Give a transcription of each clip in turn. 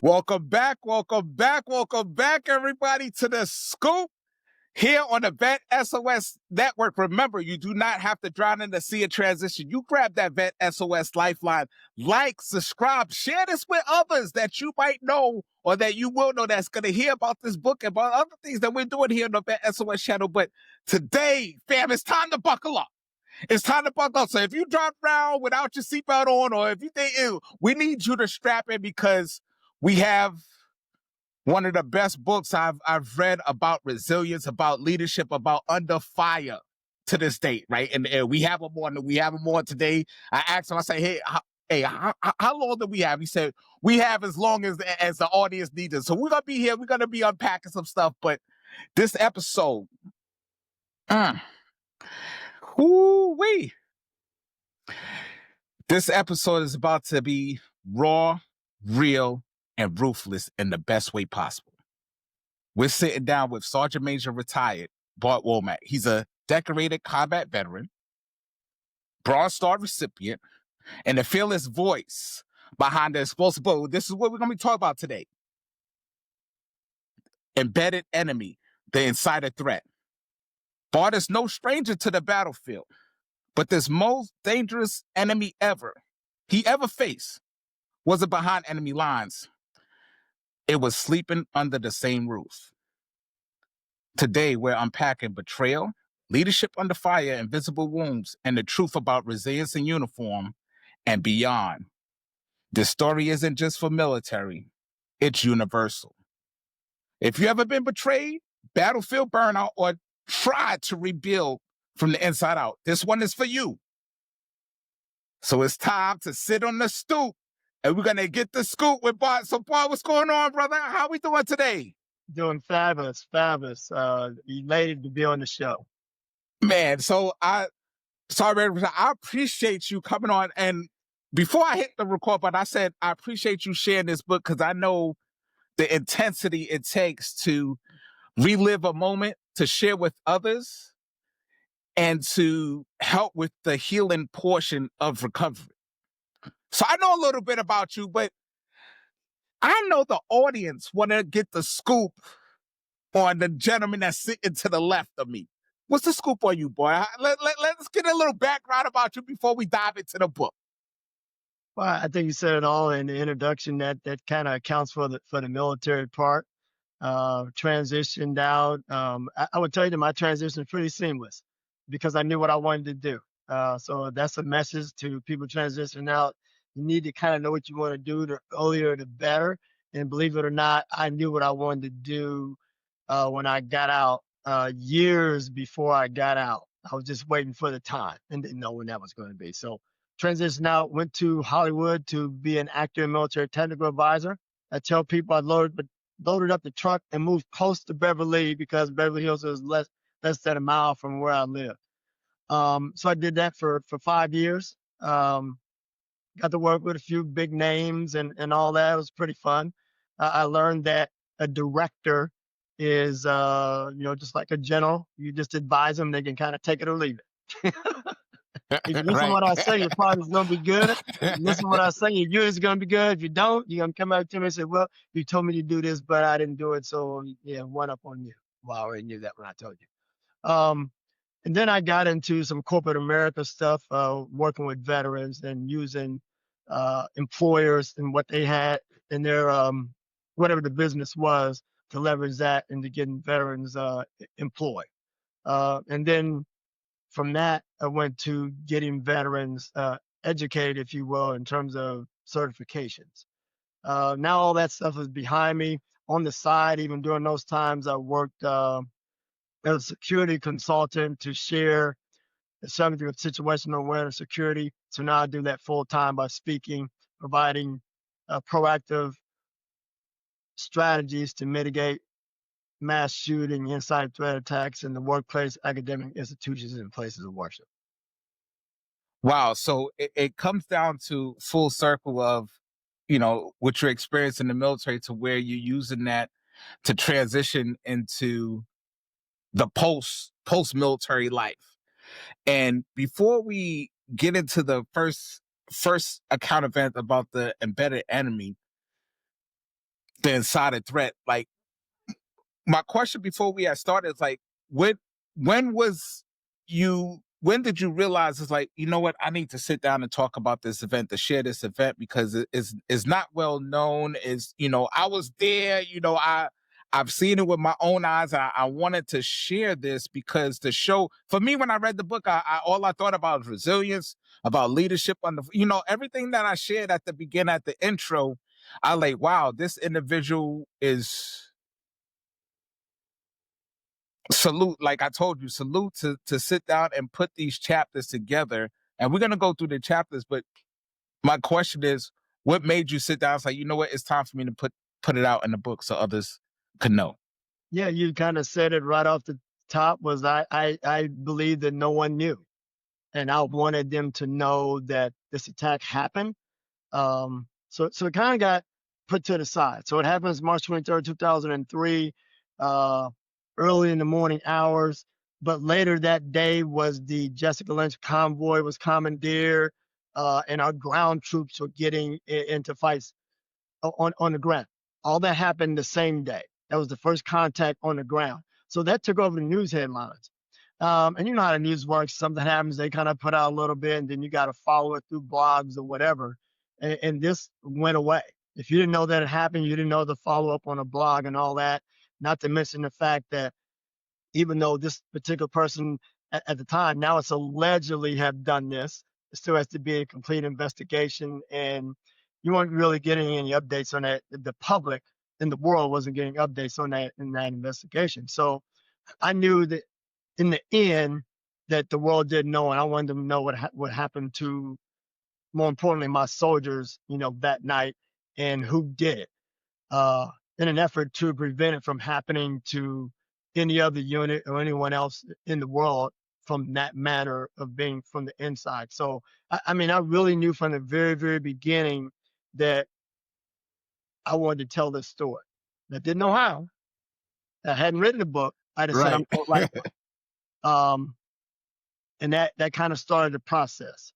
Welcome back, everybody, to the Scoop here on the VET S.O.S network. Remember, you do not have to drown in the sea of transition. You grab that VET S.O.S lifeline, like, subscribe, share this with others that you might know or that you will know that's going to hear about this book and about other things that we're doing here on the VET S.O.S channel. But today, fam, it's time to buckle up. It's time to buckle up. So if you drive around without your seatbelt on, or if you think, ew, we need you to strap in because we have one of the best books I've read about resilience, about leadership, about under fire to this date, right? And we have him on today. I asked him, I say, how long do we have? He said, we have as long as the audience needs us. So we're gonna be here, we're gonna be unpacking some stuff, but this episode, woo-wee. This episode is about to be raw, real, and ruthless in the best way possible. We're sitting down with Sergeant Major retired Bart Womack. He's a decorated combat veteran, Bronze Star recipient, and the fearless voice behind the explosive book. This is what we're going to be talking about today. Embedded enemy, the insider threat. Bart is no stranger to the battlefield, but this most dangerous enemy he ever faced wasn't behind enemy lines. It was sleeping under the same roof. Today, we're unpacking betrayal, leadership under fire, invisible wounds, and the truth about resilience in uniform and beyond. This story isn't just for military, it's universal. If you ever been betrayed, battlefield burnout, or tried to rebuild from the inside out, this one is for you. So it's time to sit on the stoop, and we're going to get the scoop with Bart. So Bart, what's going on, brother? How we doing today? Doing fabulous. Elated to be on the show. Man, so I appreciate you coming on. And before I hit the record button, I said I appreciate you sharing this book because I know the intensity it takes to relive a moment, to share with others, and to help with the healing portion of recovery. So I know a little bit about you, but I know the audience want to get the scoop on the gentleman that's sitting to the left of me. What's the scoop on you, boy? Let's get a little background about you before we dive into the book. Well, I think you said it all in the introduction. That kind of accounts for the military part. Transitioned out. I would tell you that my transition is pretty seamless because I knew what I wanted to do. So that's a message to people transitioning out. You need to kind of know what you want to do. The earlier, the better. And believe it or not, I knew what I wanted to do when I got out. Years before I got out, I was just waiting for the time and didn't know when that was going to be. So transitioned out, went to Hollywood to be an actor and military technical advisor. I tell people I loaded up the truck and moved close to Beverly because Beverly Hills is less than a mile from where I live. So I did that for 5 years. Got to work with a few big names and all that. It was pretty fun. I learned that a director is, just like a general. You just advise them, they can kind of take it or leave it. If you listen to what I say, your project's going to be good. Listen to what I say, your unit's going to be good. If you don't, you're going to come out to me and say, well, you told me to do this, but I didn't do it. So, yeah, one up on you. Well, I already knew that when I told you. And then I got into some corporate America stuff, working with veterans and using employers and what they had in their, whatever the business was, to leverage that into getting veterans employed. And then from that, I went to getting veterans educated, if you will, in terms of certifications. Now all that stuff is behind me. On the side, even during those times, I worked as a security consultant to share the subject of situational awareness security. So now I do that full time by speaking, providing proactive strategies to mitigate mass shooting, inside threat attacks in the workplace, academic institutions, and places of worship. Wow. So it comes down to full circle of, what your experience in the military to where you're using that to transition into the post-military life. And before we get into the first account event about the embedded enemy, the insider threat. Like, my question before we had started is like, when was when did you realize it's like, you know what, I need to sit down and talk about this event, to share this event, because it is not well known. Is, I was there, I've seen it with my own eyes. I wanted to share this because the show, for me, when I read the book, all I thought about was resilience, about leadership on the, everything that I shared at the beginning, at the intro. I like, wow, this individual is, salute, like I told you, salute to sit down and put these chapters together. And we're gonna go through the chapters, but my question is, what made you sit down and say, you know what, it's time for me to put it out in the book so others could know? Yeah, you kind of said it right off the top. Was I believe that no one knew, and I wanted them to know that this attack happened. So it kind of got put to the side. So it happens March 23rd, 2003, uh, early in the morning hours. But later that day was the Jessica Lynch convoy was commandeered, and our ground troops were getting into fights on the ground. All that happened the same day. That was the first contact on the ground. So that took over the news headlines. And you know how the news works. Something happens, they kind of put out a little bit, and then you got to follow it through blogs or whatever. And this went away. If you didn't know that it happened, you didn't know the follow up on a blog and all that. Not to mention the fact that even though this particular person at the time, now it's allegedly have done this, it still has to be a complete investigation. And you weren't really getting any updates on that. The public in the world wasn't getting updates on that in that investigation. So I knew that in the end that the world didn't know, and I wanted them to know what happened to, more importantly, my soldiers, that night, and who did it, uh, in an effort to prevent it from happening to any other unit or anyone else in the world from that matter of being from the inside. So, I mean, I really knew from the very, very beginning that I wanted to tell this story. I didn't know how. I hadn't written the book. I just said I'm Right. going to write one. And that kind of started the process.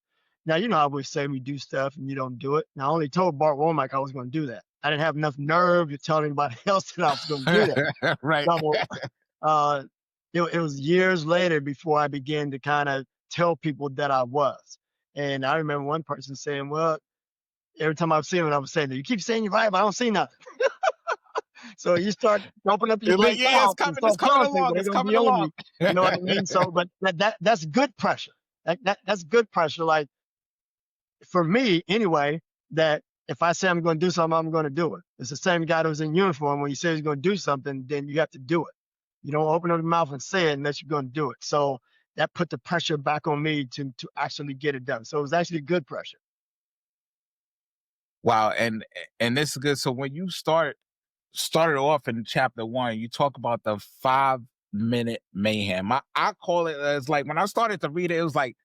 Now, I always say we do stuff and you don't do it. Now, I only told Bart Womack I was going to do that. I didn't have enough nerve to tell anybody else that I was going to do that. Right. So uh, it was years later before I began to kind of tell people that I was. And I remember one person saying, well, every time I see him, I was saying, you keep saying you're right, but I don't see nothing. So you start open up your You're like, big yeah, mouth and it's start coming telling people along, they're it's going to coming be on along. you. You know what I mean? So, but that's good pressure. That's good pressure. Like, for me anyway, that if I say I'm going to do something, I'm going to do it. It's the same guy that was in uniform. When you say he's going to do something, then you have to do it. You don't open up your mouth and say it unless you're going to do it. So that put the pressure back on me to actually get it done. So it was actually good pressure. Wow, and this is good. So when you started off in chapter 1, you talk about the 5-minute mayhem. I call it as, like, when I started to read it, it was like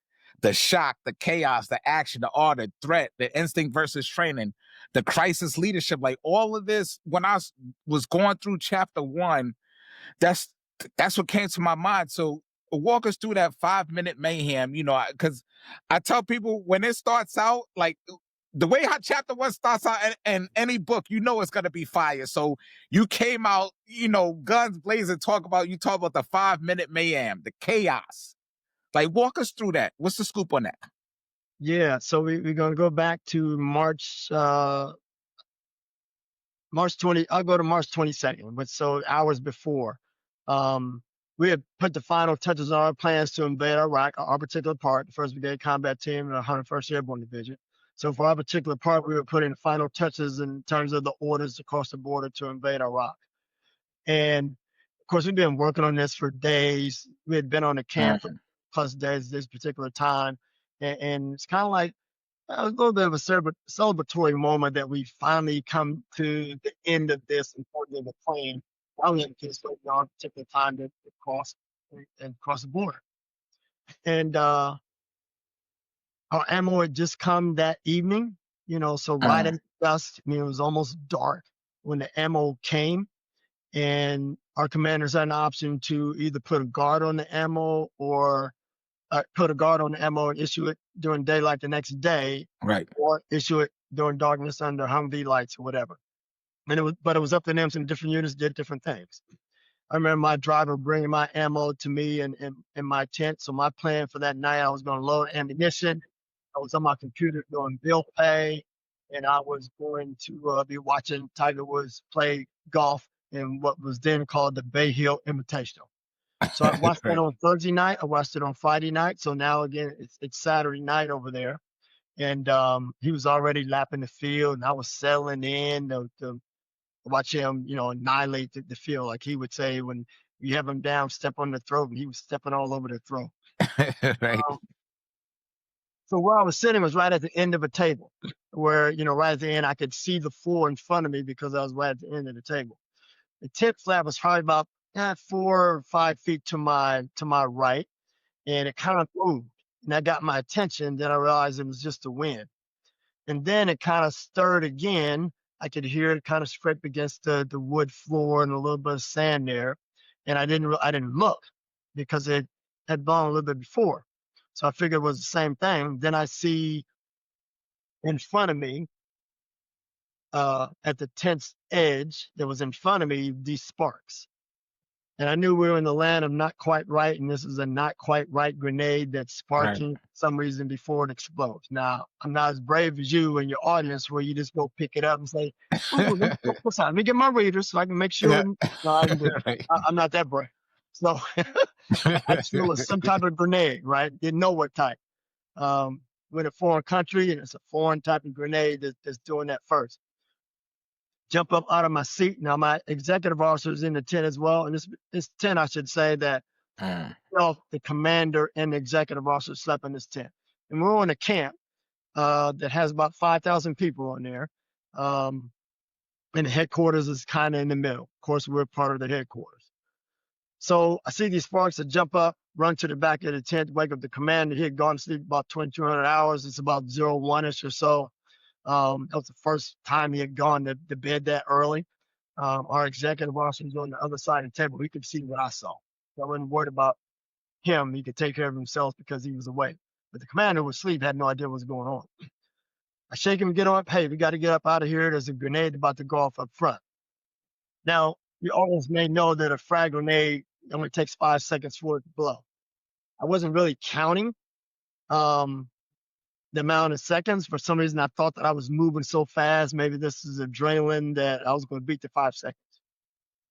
the shock, the chaos, the action, the art, the threat, the instinct versus training, the crisis leadership, like all of this. When I was going through chapter 1, that's that's what came to my mind. So walk us through that 5-minute mayhem, because I tell people when it starts out, like the way how chapter 1 starts out in any book, it's gonna be fire. So you came out, guns blazing, you talk about the 5-minute mayhem, the chaos. Like, walk us through that. What's the scoop on that? Yeah. So we're going to go back to March 20, I'll go to March 22nd, but so hours before, we had put the final touches on our plans to invade Iraq, our particular part, the 1st Brigade Combat Team and the 101st Airborne Division. So for our particular part, we were putting the final touches in terms of the orders across the border to invade Iraq. And of course, we've been working on this for days. We had been on the camp for plus days this particular time. And it's kind of like, a little bit of a celebratory moment that we finally come to the end of this important of the plan. Finally, in case on a particular time to cross and cross the border. And our ammo had just come that evening, so right at dusk. I mean, it was almost dark when the ammo came, and our commanders had an option to either put a guard on the ammo or put a guard on the ammo and issue it during daylight the next day, Right. or issue it during darkness under Humvee lights or whatever. but it was up to them. Some different units did different things. I remember my driver bringing my ammo to me in my tent. So my plan for that night, I was going to load ammunition. I was on my computer doing bill pay, and I was going to be watching Tiger Woods play golf in what was then called the Bay Hill Invitational. So I watched that Right. on Thursday night. I watched it on Friday night. So now again, it's Saturday night over there. And he was already lapping the field, and I was settling in to watch him, annihilate the field. Like he would say, when you have him down, step on the throat, and he was stepping all over the throat. Right. Um, so where I was sitting was right at the end of a table, where right at the end I could see the floor in front of me because I was right at the end of the table. The tent flap was probably about 4 or 5 feet to my right, and it kind of moved, and that got my attention. Then I realized it was just the wind. And then it kind of stirred again. I could hear it kind of scrape against the wood floor and a little bit of sand there. And I didn't look because it had blown a little bit before. So I figured it was the same thing. Then I see in front of me, at the tent's edge that was in front of me, these sparks. And I knew we were in the land of not quite right, and this is a not quite right grenade that's Right. sparking for some reason before it explodes. Now, I'm not as brave as you and your audience where you just go pick it up and say, "Ooh, let me get my reader so I can make sure." Yeah. No, I can do it. Right. I'm not that brave. So I just knew it was some type of grenade, right? Didn't know what type. We're in a foreign country, and it's a foreign type of grenade that's doing that first. Jump up out of my seat. Now my executive officer is in the tent as well, and this tent, I should say, that Mm. the commander and the executive officer slept in this tent, and we're in a camp that has about 5,000 people on there, and the headquarters is kind of in the middle. Of course, we're part of the headquarters. So I see these sparks that jump up, run to the back of the tent, wake up the commander. He had gone to sleep about 2,200 hours. It's about 01-ish or so. That was the first time he had gone to bed that early. Our executive officer was on the other side of the table. He could see what I saw. So I wasn't worried about him. He could take care of himself because he was awake. But the commander was asleep, had no idea what was going on. I shake him, get up. Hey, we got to get up out of here. There's a grenade about to go off up front. Now, you always may know that a frag grenade only takes 5 seconds for it to blow. I wasn't really counting the amount of seconds. For some reason, I thought that I was moving so fast. Maybe this is adrenaline that I was going to beat the 5 seconds.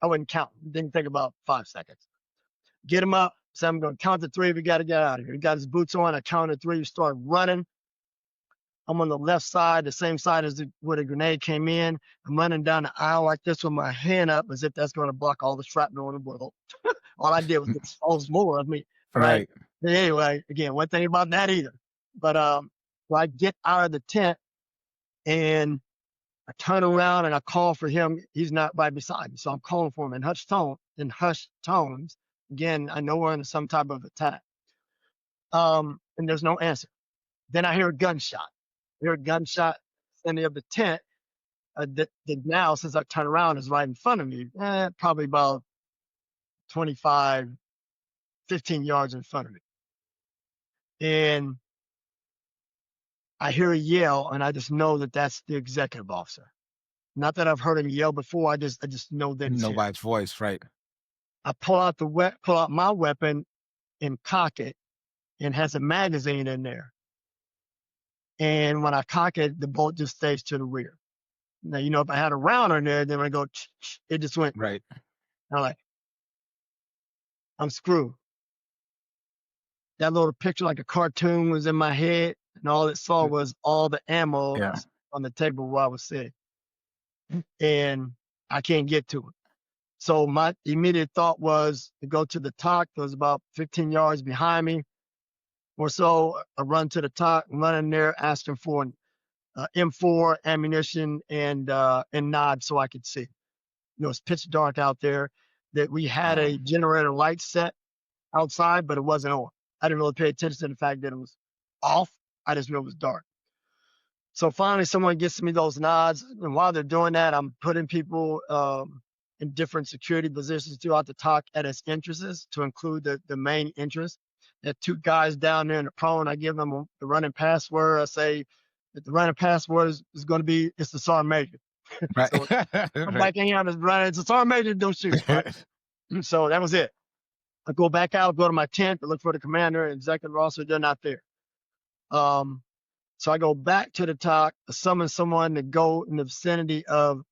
I wasn't counting. Didn't think about 5 seconds. Get him up. So I'm going to count to 3. We got to get out of here. He got his boots on. I counted 3. We start running. I'm on the left side, the same side as where the grenade came in. I'm running down the aisle like this with my hand up as if that's going to block all the shrapnel in the world. All I did was expose more of me, right? Right. But anyway, again, one thing about that either. But so I get out of the tent and I turn around and I call for him. He's not right beside me. So I'm calling for him in hushed tones. Again, I know we're in some type of attack. And there's no answer. Then I hear a gunshot. I hear a gunshot standing up the tent. That now, since I turn around, is right in front of me. Probably about 25, 15 yards in front of me. And I hear a yell, and I just know that that's the executive officer. Not that I've heard him yell before. I just know that it's him. Nobody's voice, right? I pull out my weapon and cock it, and has a magazine in there. And when I cock it, the bolt just stays to the rear. Now, if I had a round in there, then I go, it just went. Right. I'm like, I'm screwed. That little picture, like a cartoon, was in my head, and all it saw was all the ammo on the table where I was sitting, and I can't get to it. So my immediate thought was to go to the TOC. It was about 15 yards behind me or so. I run to the TOC, run in there, asking for an M4 ammunition and nod so I could see. It's pitch dark out there. That we had a generator light set outside, but it wasn't on. I didn't really pay attention to the fact that it was off. I just knew it was dark. So finally, someone gets me those nods, and while they're doing that, I'm putting people in different security positions throughout the TOC at its entrances, to include the main entrance. There are 2 guys down there in the prone. I give them the running password. I say that the running password is going to be, it's the Sergeant Major. Right. So I'm Right. back in here, I'm just running. It's a sergeant major, don't shoot, right? So that was it. I go back out, go to my tent to look for the commander and executive officer. They're not there. So I go back to the TOC, summon someone to go in the vicinity of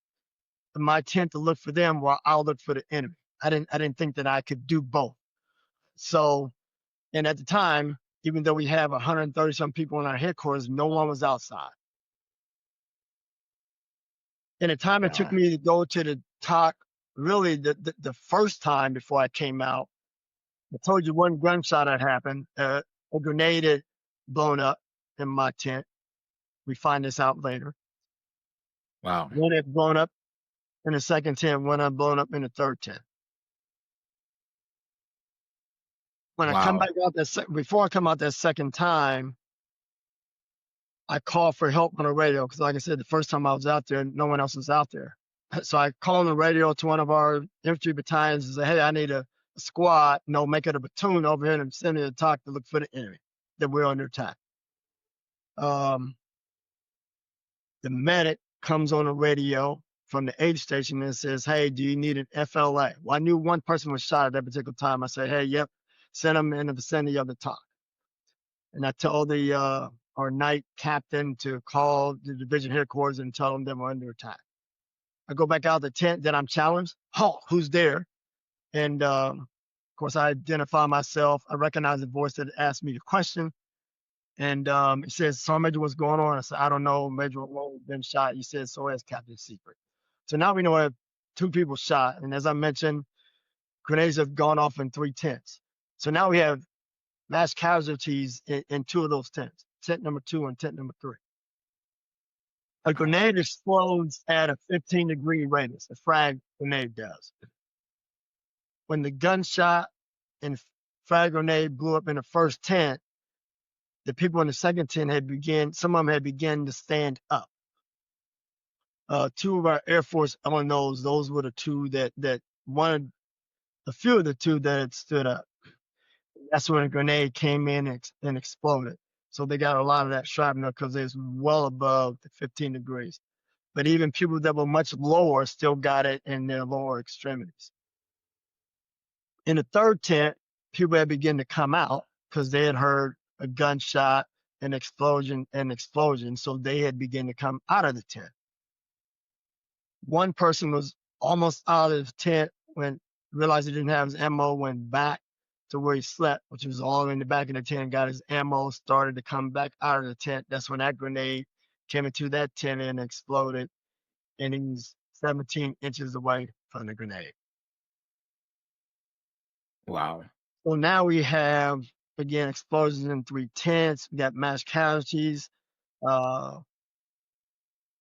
my tent to look for them while I'll look for the enemy. I didn't think that I could do both. So, and at the time, even though we have 130 some people in our headquarters, no one was outside. And the time it took Wow. me to go to the TOC, really the first time before I came out, I told you one gunshot had happened. A grenade had blown up in my tent. We find this out later. Wow. One had blown up in the second tent, one had blown up in the third tent. When I come Wow. back out before I come out that second time, I call for help on the radio because, like I said, the first time I was out there, no one else was out there. So I call on the radio to one of our infantry battalions and say, "Hey, I need a squad, make it a platoon over here and send me to TOC to look for the enemy that we're under attack." Um, the medic comes on the radio from the aid station and says, "Hey, do you need an FLA?" Well, I knew one person was shot at that particular time. I said, "Hey, yep, send them in the vicinity of the TOC." And I told our night captain to call the division headquarters and tell them they were under attack. I go back out the tent, then I'm challenged. Halt, who's there? And of course, I identify myself. I recognize the voice that asked me the question. And it says, "Sergeant Major, what's going on?" I said, "I don't know. Major Lowell's been shot." He said, "So has Captain Secret." So now we know we have 2 people shot. And as I mentioned, grenades have gone off in 3 tents. So now we have mass casualties in 2 of those tents, tent number 2 and tent number 3. A grenade explodes at a 15-degree radius. A frag grenade does. When the gunshot and frag grenade blew up in the first tent, the people in the second tent some of them had begun to stand up. 2 of our Air Force LNOs, those were the 2 that one, a few of the 2 that had stood up. That's when a grenade came in and exploded. So they got a lot of that shrapnel because it's well above the 15 degrees. But even people that were much lower still got it in their lower extremities. In the third tent, people had begun to come out because they had heard a gunshot, an explosion, so they had begun to come out of the tent. One person was almost out of the tent when realized he didn't have his ammo, went back to where he slept, which was all in the back of the tent, got his ammo, started to come back out of the tent. That's when that grenade came into that tent and exploded, and he's 17 inches away from the grenade. Wow. So now we have, again, explosions in 3 tents. We got mass casualties.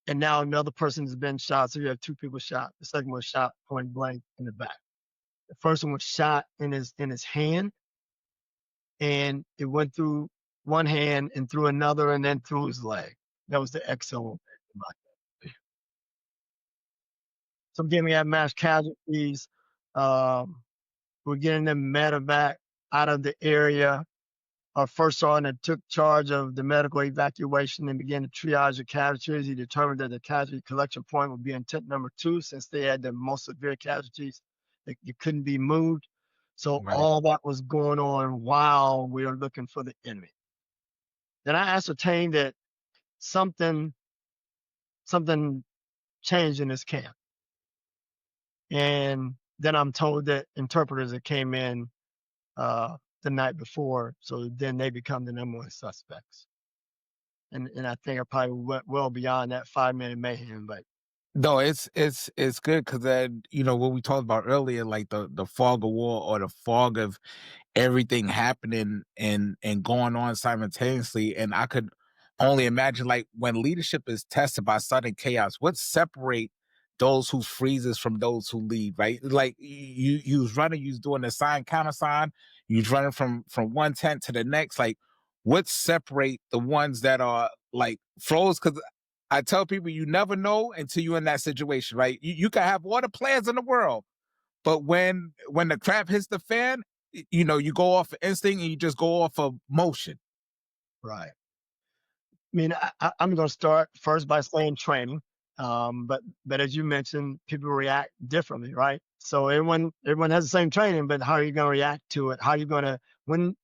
And now another person has been shot. So you have 2 people shot. The second one was shot point blank in the back. The first one was shot in his hand, and it went through one hand and through another and then through his leg. That was the XO. So again, we have mass casualties. We're getting them medevac out of the area. Our first sergeant took charge of the medical evacuation and began to triage the casualties. He determined that the casualty collection point would be in tent number 2 since they had the most severe casualties that couldn't be moved. So Right. all that was going on while we were looking for the enemy. Then I ascertained that something changed in this camp. And then I'm told that interpreters that came in the night before, so then they become the number 1 suspects. And I think I probably went well beyond that 5-minute mayhem, but No, it's good because then what we talked about earlier, like the fog of war or the fog of everything happening and going on simultaneously. And I could only imagine, like, when leadership is tested by sudden chaos, what separate those who freezes from those who lead, right? Like you was running, you was doing the sign counter sign, you was running from one tent to the next. Like, what separate the ones that are like froze? Because I tell people you never know until you're in that situation, right? You can have all the plans in the world, but when the crap hits the fan, you go off of instinct and you just go off of motion. right. I mean, I'm going to start first by saying training. But as you mentioned, people react differently, right? So everyone has the same training, but how are you going to react to it? How are you going to when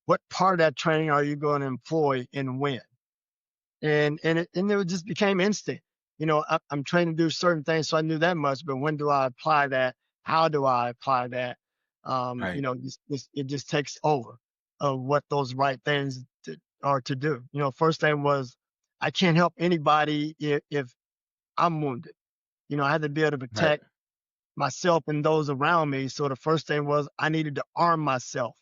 what part of that training are you going to employ and when? And it just became instant. I'm trained to do certain things, so I knew that much. But when do I apply that? How do I apply that? Right. It just takes over of what those right things are to do. First thing was I can't help anybody if I'm wounded. I had to be able to Right. protect myself and those around me. So the first thing was I needed to arm myself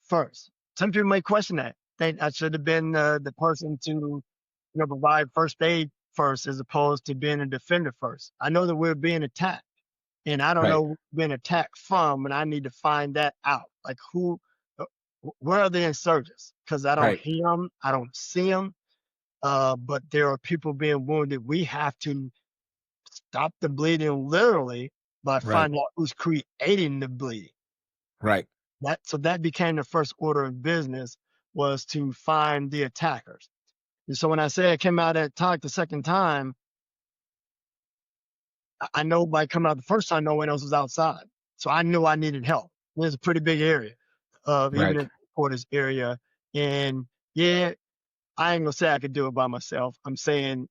first. Some people may question that. Think I should have been the person to provide first aid first as opposed to being a defender first. I know that we're being attacked and I don't Right. know being attacked from, and I need to find that out. Like uh, where are the insurgents? Because I don't Right. hear them, I don't see them, but there are people being wounded. We have to stop the bleeding literally by Right. finding out who's creating the bleeding. Right. So that became the first order of business was to find the attackers. And so when I say I came out at talk the second time, I know by coming out the first time, no one else was outside. So I knew I needed help. There's a pretty big area of even Right. in the quarters area. And yeah, I ain't gonna say I could do it by myself. I'm saying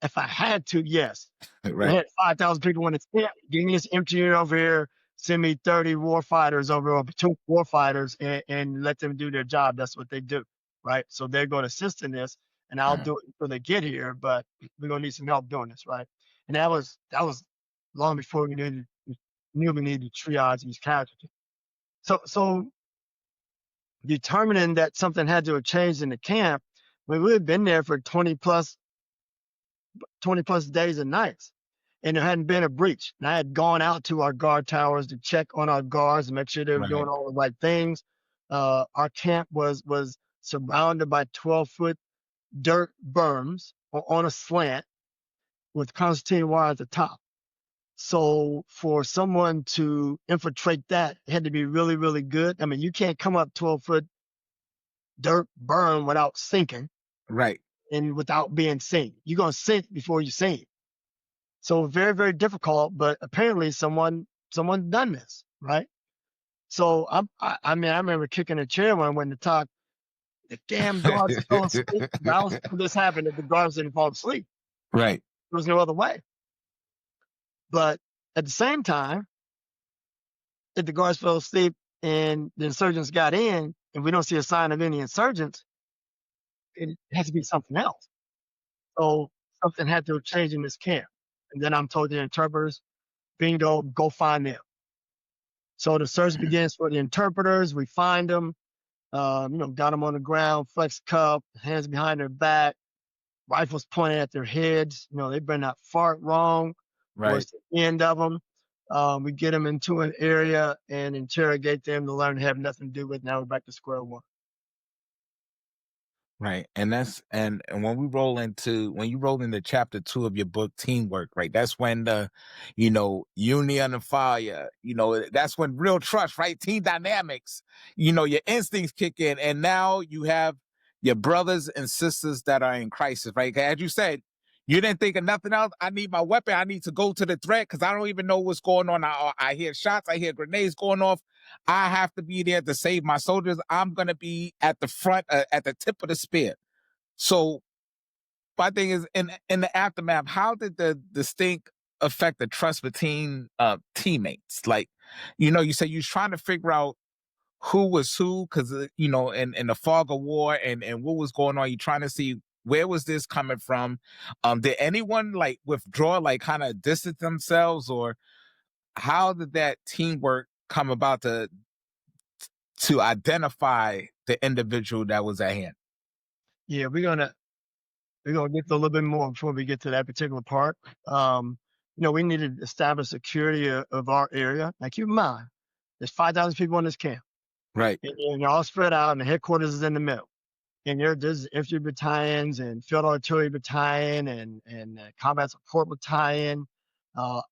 if I had to, yes. We Right. had 5,000 people in the tent. Give me this empty unit over here. Send me 30 war fighters over, or 2 war fighters, and let them do their job. That's what they do, right? So they're going to assist in this, and I'll do it until they get here. But we're going to need some help doing this, right? And that was long before knew we needed to triage these casualties. So determining that something had to have changed in the camp, we had been there for 20 plus days and nights, and there hadn't been a breach. And I had gone out to our guard towers to check on our guards and make sure they were Right. doing all the right things. Our camp was surrounded by 12-foot dirt berms on a slant with concertina wire at the top. So for someone to infiltrate that, it had to be really, really good. I mean, you can't come up 12-foot dirt berm without sinking Right. and without being seen. You're going to sink before you sink. So very, very difficult, but apparently someone done this, right? So I mean, I remember kicking a chair when I went to talk. The damn guards fell asleep. I was this happened if the guards didn't fall asleep. Right. There was no other way. But at the same time, if the guards fell asleep and the insurgents got in, and we don't see a sign of any insurgents, it has to be something else. So something had to have changed in this camp. And then I'm told the interpreters, bingo, go find them. So the search begins for the interpreters. We find them, got them on the ground, flex cup, hands behind their back, rifles pointed at their heads. They better not fart wrong or Right. it's the end of them. We get them into an area and interrogate them to learn to have nothing to do with. Now we're back to square one. Right. And that's and when you roll into chapter 2 of your book, Teamwork, right? That's when the, union and fire, that's when real trust, right? Team dynamics, your instincts kick in. And now you have your brothers and sisters that are in crisis, right? As you said, you didn't think of nothing else. I need my weapon. I need to go to the threat because I don't even know what's going on. I hear shots. I hear grenades going off. I have to be there to save my soldiers. I'm going to be at the front, at the tip of the spear. So my thing is, in the aftermath, how did the stink affect the trust between teammates? Like, you said you was trying to figure out who was who because, in the fog of war and what was going on. You trying to see where was this coming from? Did anyone like withdraw, like kind of distance themselves, or how did that teamwork come about to identify the individual that was at hand? Yeah, we're gonna get to a little bit more before we get to that particular part. We need to establish security of our area. Now keep in mind, there's 5,000 people in this camp, Right. and they're all spread out, and the headquarters is in the middle. And there's infantry battalions and field artillery battalion and combat support battalion,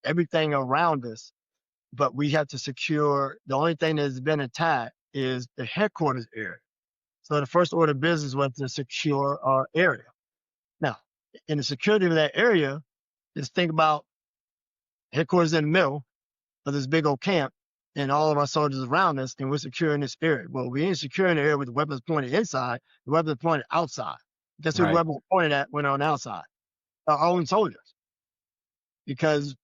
everything around us. But we have to secure. The only thing that's been attacked is the headquarters area. So the first order of business was to secure our area. Now, in the security of that area, just think about headquarters in the middle of this big old camp and all of our soldiers around us, and we're securing this area. Well, we ain't securing the area with the weapons pointed inside, the weapons pointed outside. Guess who the Right. weapon was pointed at when on the outside? Our own soldiers. Because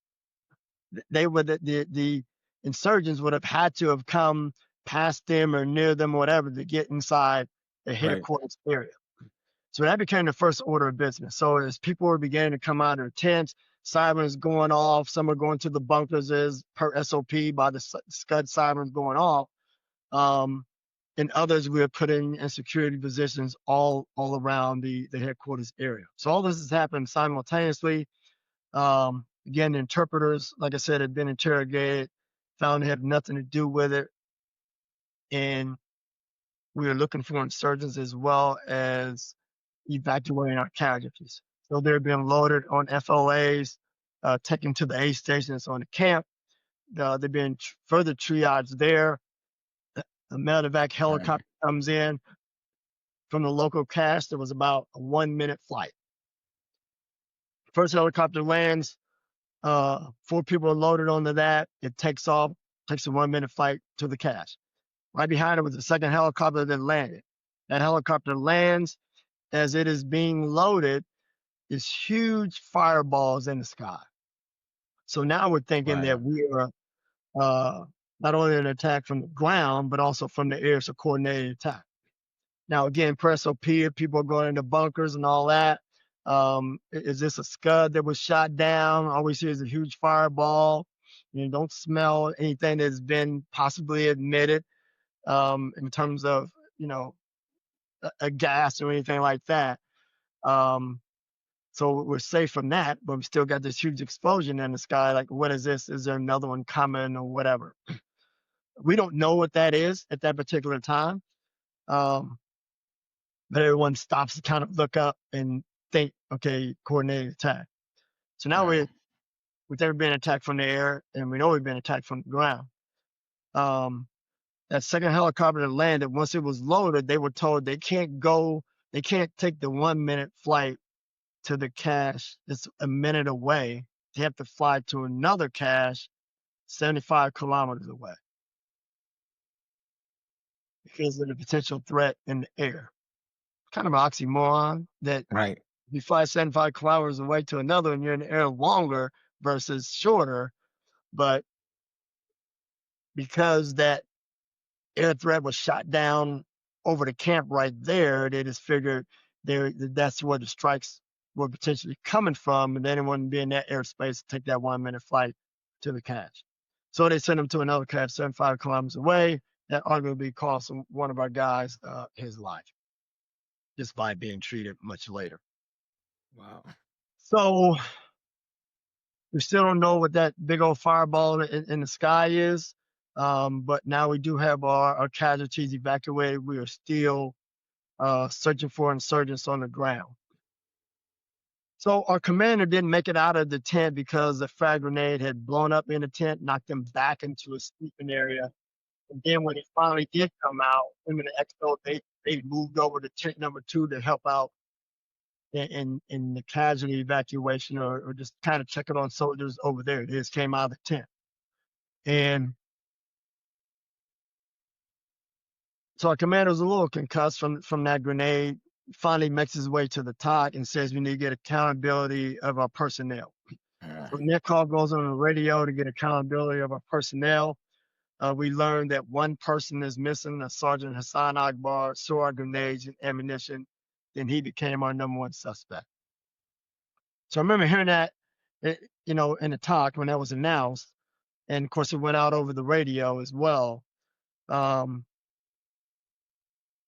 they would, the insurgents would have had to have come past them or near them or whatever to get inside the Right. headquarters area. So that became the first order of business. So as people were beginning to come out of their tents, sirens going off, some are going to the bunkers as per SOP by the scud sirens going off. And others we are putting in security positions all around the headquarters area. So all this has happened simultaneously. Again, interpreters, like I said, had been interrogated, found they had nothing to do with it. And we were looking for insurgents as well as evacuating our casualties. So they're being loaded on FOAs, taken to the aid stations on the camp. They're being further triaged there. The medevac helicopter comes in from the local cache. There was about a 1-minute flight. First helicopter lands, 4 people are loaded onto that. It takes off, takes a 1-minute flight to the cache. Right behind it was the second helicopter that landed. That helicopter lands. As it is being loaded, is huge fireballs in the sky. So now we're thinking that we are not only an attack from the ground, but also from the air. It's a coordinated attack. Now, again, per SOP, people are going into bunkers and all that. Is this a scud that was shot down? All we see is a huge fireball. You don't smell anything that's been possibly emitted in terms of, a gas or anything like that. So we're safe from that, but we still got this huge explosion in the sky. Like, what is this? Is there another one coming or whatever? We don't know what that is at that particular time. But everyone stops to kind of look up and think, okay, coordinated attack. So now we've never been attacked from the air, and we know we've been attacked from the ground. That second helicopter that landed, once it was loaded, they were told they can't take the 1-minute flight to the cache that's a minute away. They have to fly to another cache 75 kilometers away because of the potential threat in the air. Kind of an oxymoron that you fly 75 kilometers away to another and you're in the air longer versus shorter. But because that air threat was shot down over the camp right there, they just figured that's where the strikes were potentially coming from, and they didn't want to be in that airspace to take that 1-minute flight to the cache. So they sent him to another cache 75 kilometers away. That arguably cost one of our guys his life just by being treated much later. Wow. So we still don't know what that big old fireball in the sky is. But now we do have our casualties evacuated. We are still searching for insurgents on the ground. So our commander didn't make it out of the tent because the frag grenade had blown up in the tent, knocked him back into a sleeping area. And then when he finally did come out, him and the XO, they moved over to tent number 2 to help out in the casualty evacuation or just kind of checking on soldiers over there. They just came out of the tent. And so our commander was a little concussed from that grenade. Finally makes his way to the TOC and says we need to get accountability of our personnel. So Nick call goes on the radio to get accountability of our personnel. We learned that one person is missing, a Sergeant Hassan Akbar, saw our grenades and ammunition. Then he became our number 1 suspect. So I remember hearing that, in the TOC when that was announced. And of course, it went out over the radio as well.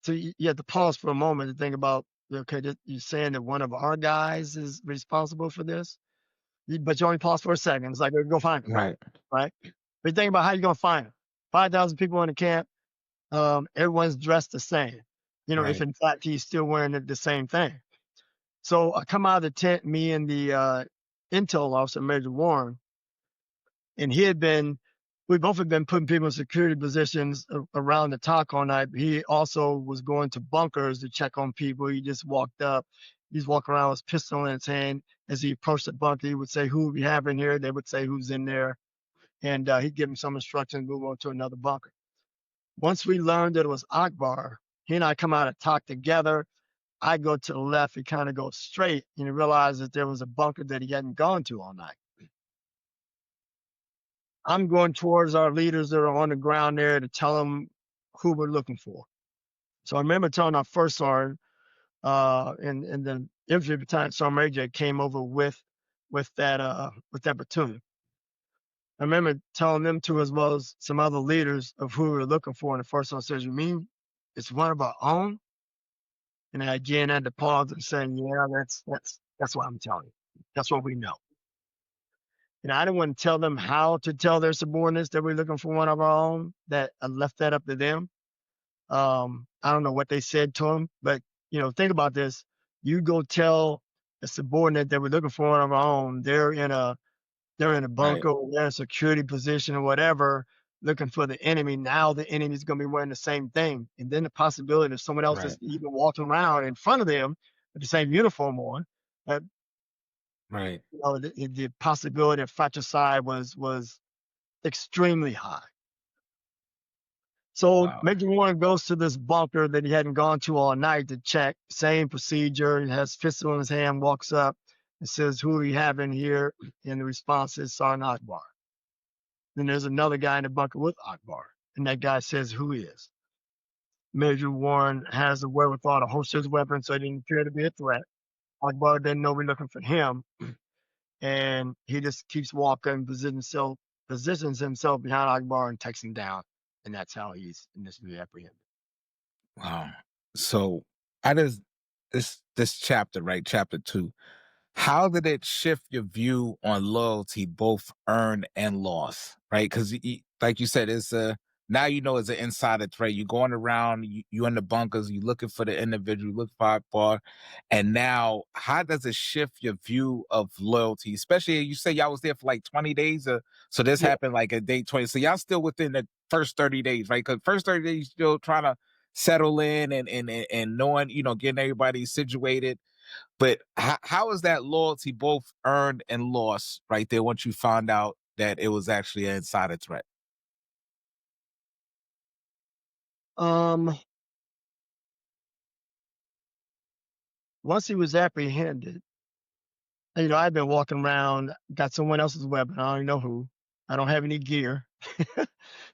So you have to pause for a moment to think about, okay, you're saying that one of our guys is responsible for this, but you only pause for a second. It's like, go find him. Right. But you think about how you're going to find him. 5,000 people in the camp. Everyone's dressed the same. If in fact he's still wearing the same thing. So I come out of the tent, me and the intel officer, Major Warren, and we both had been putting people in security positions around the TOC all night. He also was going to bunkers to check on people. He just walked up, He's walking around with his pistol in his hand. As he approached the bunker, he would say, "Who we have in here?" They would say, "Who's in there?" And he'd give him some instructions, move on to another bunker. Once we learned that it was Akbar, he and I come out and talk together. I go to the left, he kind of goes straight, and he realized that there was a bunker that he hadn't gone to all night. I'm going towards our leaders that are on the ground there to tell them who we're looking for. So I remember telling our first sergeant, and the infantry battalion sergeant major came over with that platoon. I remember telling them to, as well as some other leaders, of who we were looking for. And the first one says, "You mean it's one of our own?" And I again had to pause and say, "Yeah, that's what I'm telling you. That's what we know." And I didn't want to tell them how to tell their subordinates that we're looking for one of our own. That I left that up to them. I don't know what they said to him, but think about this. You go tell a subordinate that we're looking for one of our own. They're in a Right. bunker, or they're in a security position or whatever, looking for the enemy. Now the enemy's going to be wearing the same thing. And then the possibility of someone else is Right. even walking around in front of them with the same uniform on. Uh, Right. the possibility of fratricide was extremely high. So Wow. Major Warren goes to this bunker that he hadn't gone to all night to check. Same procedure. He has pistol in his hand, walks up and says, "Who are you having here?" And the response is, "Sergeant Akbar." Then there's another guy in the bunker with Akbar, and that guy says who he is. Major Warren has the wherewithal to holster his weapon, so he didn't appear to be a threat. Akbar didn't know we're looking for him, and he just keeps walking, positions himself behind Akbar and takes him down, and that's how he's initially apprehended. Wow. So I just this chapter, right? Chapter 2. How did it shift your view on loyalty, both earned and lost? Right? Because like you said, it's a now it's an insider threat. You're going around, you in the bunkers, you looking for the individual, you look for, and now how does it shift your view of loyalty? Especially you say y'all was there for like 20 days, so this Yeah. happened like a day 20. So y'all still within the first 30 days, right? Because first 30 days still trying to settle in and knowing, getting everybody situated. But how is that loyalty both earned and lost right there once you found out that it was actually an insider threat? Um, Once he was apprehended, I've been walking around, got someone else's weapon. I don't even know who. I don't have any gear.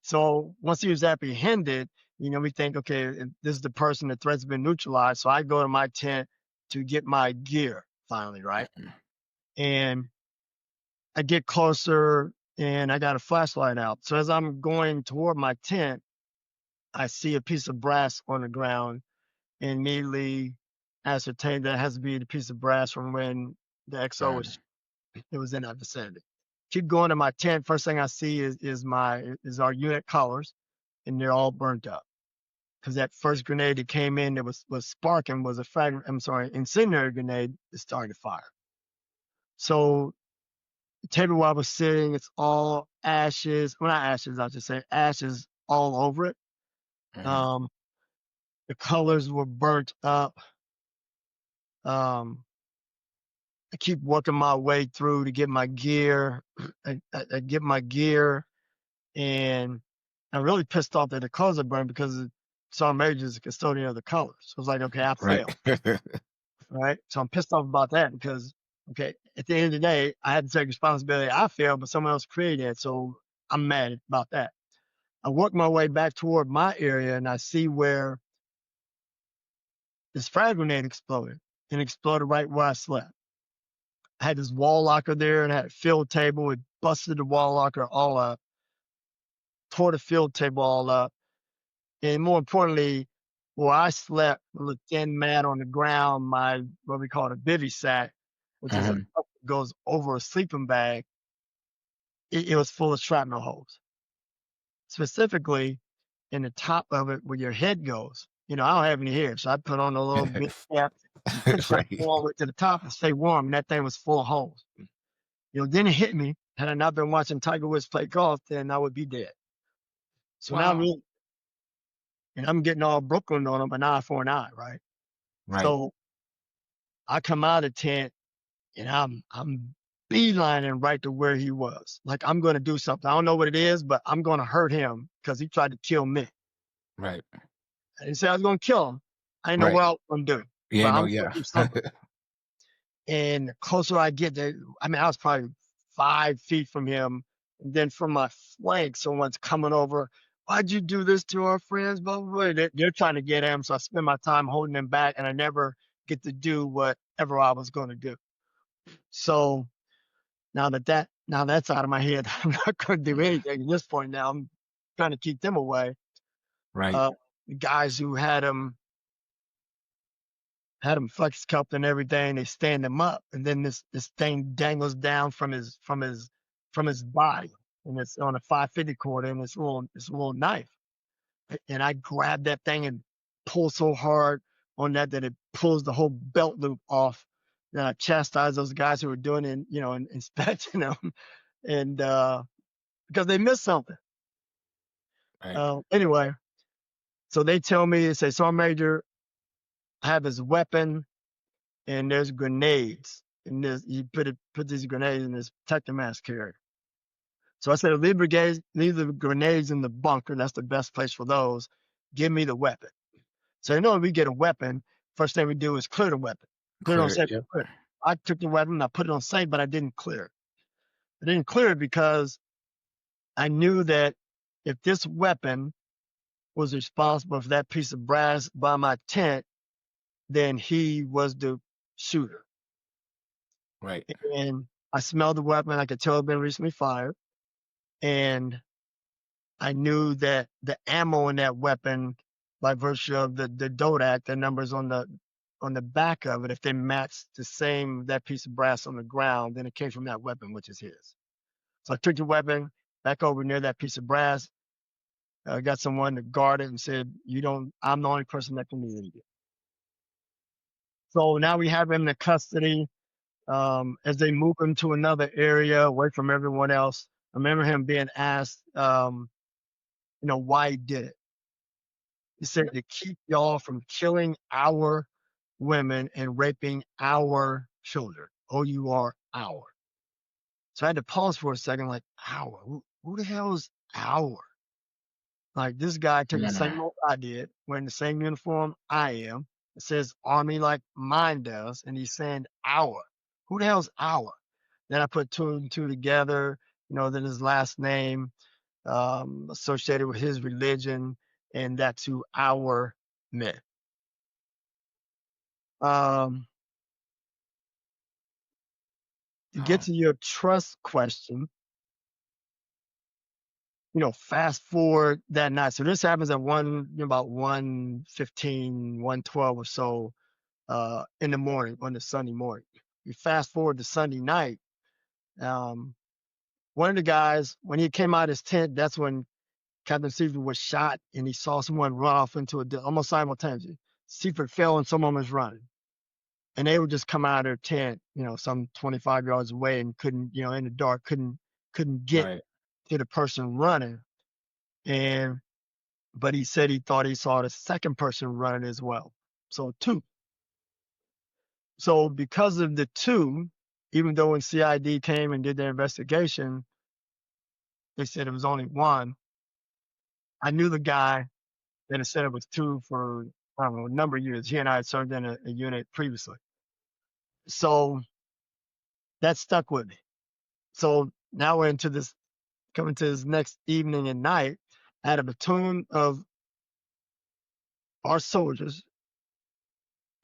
So once he was apprehended, we think, okay, this is the person, the threat's been neutralized. So I go to my tent to get my gear finally, right? And I get closer and I got a flashlight out. So as I'm going toward my tent, I see a piece of brass on the ground and immediately ascertain that it has to be the piece of brass from when the XO Mm, was it was in that vicinity. Keep going to my tent. First thing I see is our unit colors, and they're all burnt up. Because that first grenade that came in that was sparking was a incendiary grenade that started to fire. So the table where I was sitting, it's all ashes. Well, not ashes, I'll just say ashes all over it. mhm. Um, the colors were burnt up. Um, I keep working my way through to get my gear. I get my gear, and I'm really pissed off that the colors are burned because Sergeant Major is the custodian of the colors. So it's like, okay, I Right. failed, right? So I'm pissed off about that because, okay, at the end of the day, I had to take responsibility. I failed, but someone else created it. So I'm mad about that. I work my way back toward my area, and I see where this frag grenade exploded, and exploded right where I slept. I had this wall locker there, and I had a field table. It busted the wall locker all up, tore the field table all up. And more importantly, where I slept with a thin mat on the ground, my what we call a bivy sack, which is a Mhm. goes over a sleeping bag, it was full of shrapnel holes. Specifically in the top of it where your head goes. I don't have any hair, so I put on a little bit cap and push that Right. all the way to the top and stay warm, and that thing was full of holes. Then it hit me. Had I not been watching Tiger Woods play golf, then I would be dead. So now Wow. I'm getting all Brooklyn on them, an eye for an eye, right? Right. So I come out of the tent and I'm beelining right to where he was. Like, I'm going to do something. I don't know what it is, but I'm going to hurt him because he tried to kill me. Right. I didn't say I was going to kill him. I didn't know Right. what I was going to do, You but ain't know, I'm going yeah. to do something. And the closer I get there, I mean, I was probably 5 feet from him. And then from my flank, someone's coming over. Why'd you do this to our friends? Blah, blah, blah. They're trying to get him. So I spend my time holding them back, and I never get to do whatever I was going to do. So now that's out of my head, I'm not going to do anything at this point. Now I'm trying to keep them away. Right. The guys who had him flex cupped and everything, they stand him up, and then this thing dangles down from his body, and it's on a 550 quarter, and it's a little knife. And I grab that thing and pull so hard on that it pulls the whole belt loop off. Then I chastise those guys who were doing it, and inspecting them, and because they missed something. Right. Anyway, so they tell me, they say, Sergeant Major, I have his weapon, and there's grenades. And you put these grenades in this protector mask carrier. So I said, leave the grenades in the bunker. That's the best place for those. Give me the weapon. So you know, if we get a weapon, first thing we do is clear the weapon. Clear it on Clear it. safe. Yep. I took the weapon, I put it on safe, but I didn't clear it. I didn't clear it because I knew that if this weapon was responsible for that piece of brass by my tent, then he was the shooter. Right. And I smelled the weapon. I could tell it had been recently fired. And I knew that the ammo in that weapon, by virtue of the Dodak, the numbers on the back of it, if they matched that piece of brass on the ground, then it came from that weapon, which is his. So I took the weapon back over near that piece of brass. I got someone to guard it and said, I'm the only person that can lead you. So now we have him in custody. As they move him to another area away from everyone else, I remember him being asked, why he did it. He said, to keep y'all from killing our women and raping our children. OUR, our. So I had to pause for a second, like, our? Who the hell is our? Like, this guy took the same role I did, wearing the same uniform I am. It says Army like mine does, and he's saying our. Who the hell's our? Then I put two and two together, then his last name associated with his religion, and that's who our meant. To get to your trust question, fast forward that night. So this happens at about 1:15, 1:12 or so in the morning, on the Sunday morning. You fast forward to Sunday night. One of the guys, when he came out of his tent, that's when Captain Seifert was shot, and he saw someone run off into almost simultaneously. Seifert fell and someone was running. And they would just come out of their tent, some 25 yards away, and couldn't, in the dark, couldn't get Right. to the person running. But he said he thought he saw the second person running as well. So 2. So because of the 2, even though when CID came and did their investigation, they said it was only 1. I knew the guy that had said it was 2 for, I don't know, a number of years. He and I had served in a unit previously. So that stuck with me. So now we're coming to this next evening and night. I had a platoon of our soldiers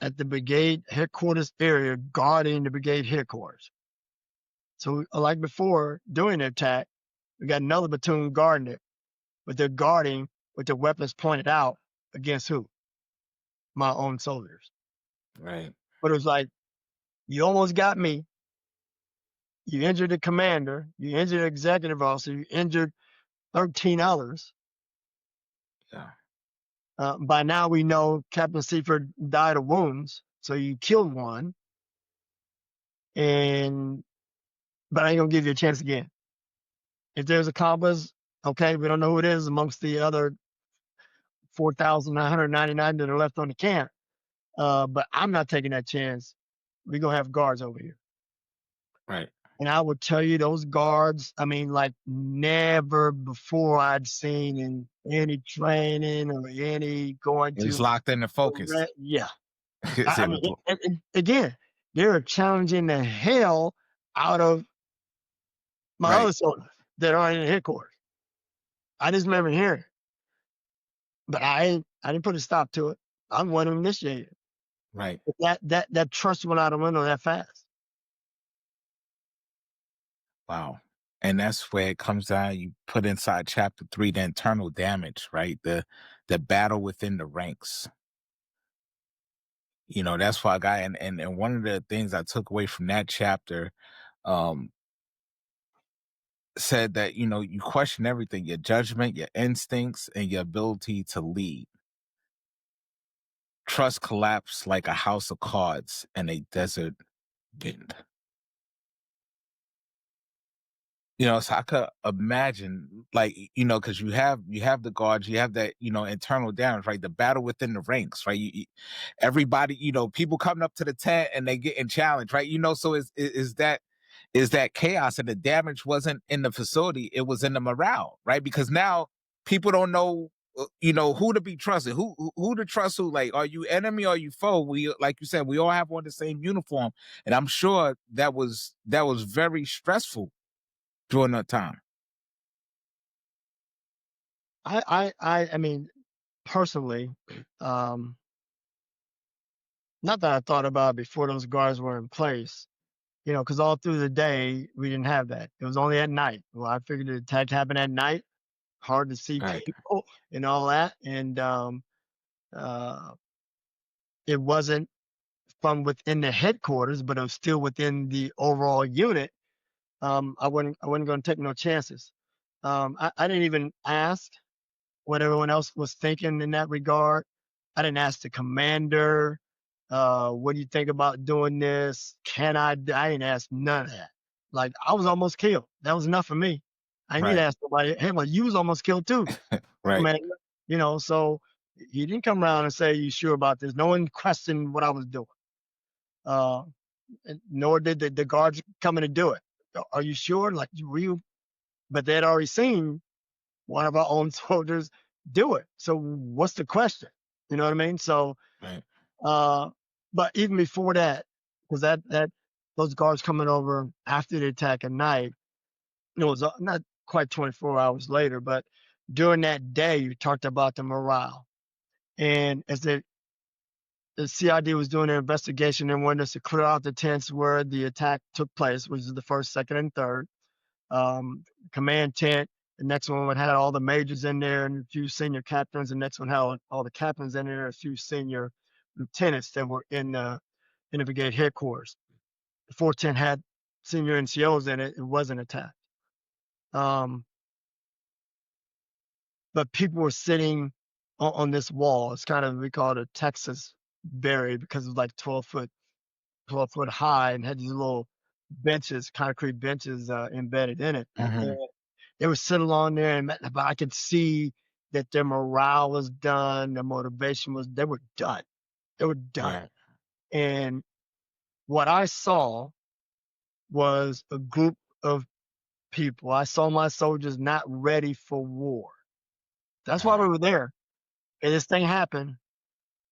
at the brigade headquarters area guarding the brigade headquarters. So like before, during the attack, we got another platoon guarding it, but they're guarding with their weapons pointed out against who? My own soldiers. Right. But it was like, you almost got me. You injured the commander. You injured the executive officer. You injured 13 others. Yeah. By now we know Captain Seifert died of wounds, so you killed 1. But I ain't gonna give you a chance again. If there's a accomplice, okay, we don't know who it is amongst the other 4,999 that are left on the camp. But I'm not taking that chance we're gonna have guards over here. Right. And I would tell you those guards, I mean, like never before I'd seen in any training or any going It was to, locked in and focused. yeah. It's I in the mean, book. and again, they're challenging the hell out of my Right. other soldiers that are in the headquarters. I just remember hearing, but I didn't put a stop to it. I'm one who initiated. Right. But that trust went out the window that fast. Wow. And that's where it comes down. You put inside chapter 3, the internal damage, right? The battle within the ranks. You know, that's why I got and one of the things I took away from that chapter um said that, you know, you question everything, your judgment, your instincts, and your ability to lead. Trust collapsed like a house of cards in a desert wind. You know, so I could imagine, like, you know, because you have the guards, you have that, you know, internal damage, right? The battle within the ranks, right? Everybody, you know, people coming up to the tent and they getting challenged, right? You know, so is that chaos, and the damage wasn't in the facility, it was in the morale, right? Because now people don't know, you know, who to be trusted, who to trust, who, like, are you enemy or are you foe? We, like you said, we all have on the same uniform, and I'm sure that was very stressful during that time. I mean, personally, um, not that I thought about it before those guards were in place, you know, because all through the day we didn't have that. It was only at night. Well, I figured the attack happened at night, hard to see Right, people and all that, and uh, it wasn't from within the headquarters, but it was still within the overall unit. I wasn't going to take no chances. I didn't even ask what everyone else was thinking in that regard. I didn't ask the commander, what do you think about doing this? I didn't ask none of that. Like, I was almost killed. That was enough for me. I didn't need to right, ask nobody, hey, well, you was almost killed too, right, man. You know, so he didn't come around and say, you sure about this? No one questioned what I was doing. Uh, Nor did the guards coming to do it. Are you sure? Like, were you? But they had already seen one of our own soldiers do it. So what's the question? You know what I mean? So, right. uh, but even before that, because that those guards coming over after the attack at night, it was not quite 24 hours later, but during that day, you talked about the morale. And as the CID was doing their investigation and wanted us to clear out the tents where the attack took place, which is the first, second, and third. Command tent. The next one would have all the majors in there and a few senior captains. The next one had all the captains in there, a few senior lieutenants that were in the brigade headquarters. The 410 had senior NCOs in it. It wasn't attacked. Um, but people were sitting on this wall. It's kind of, we call it a Texas barrier because it was like 12 foot high and had these little benches, concrete benches embedded in it. Hmm. And they were sitting along there, but I could see that their morale was done, their motivation was, they were done. They were done. Right, And what I saw was a group of people. I saw my soldiers not ready for war. That's why we right, were there. And this thing happened.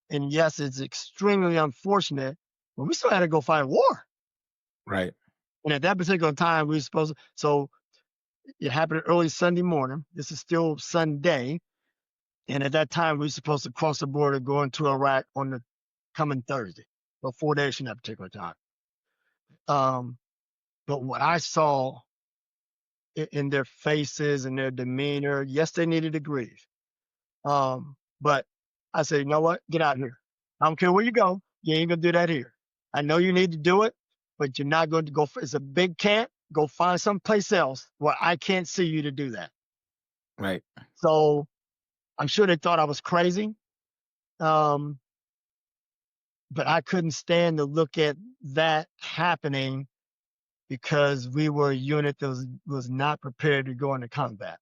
And yes, it's extremely unfortunate, but we still had to go fight war. right, And at that particular time, we were supposed to, so it happened early Sunday morning. This is still Sunday. And at that time, we were supposed to cross the border, go into Iraq on the coming Thursday. So 4 days from that particular time. Um, but what I saw in their faces and their demeanor, yes, they needed to grieve. But I said, you know what? Get out of here. I don't care where you go. You ain't gonna do that here. I know you need to do it, but you're not going to go. It's a big camp. Go find someplace else where I can't see you to do that. right, So I'm sure they thought I was crazy. Um, but I couldn't stand to look at that happening because we were a unit that was not prepared to go into combat.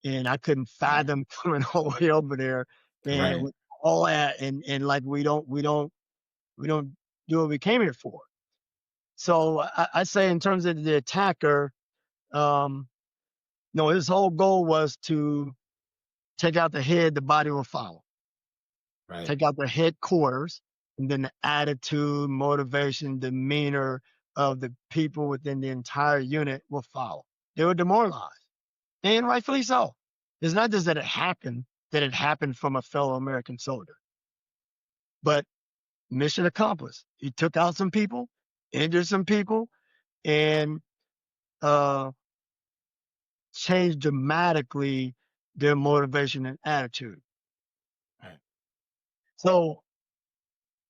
And I couldn't right, fathom coming all the way over there and right, with all that and like we don't do what we came here for. So I say in terms of the attacker, no, his whole goal was to take out the head, the body will follow. Right. Take out the headquarters, and then the attitude, motivation, demeanor of the people within the entire unit will follow. They were demoralized, and rightfully so. It's not just that it happened from a fellow American soldier, but mission accomplished. He took out some people, injured some people, and uh, changed dramatically their motivation and attitude. Right. So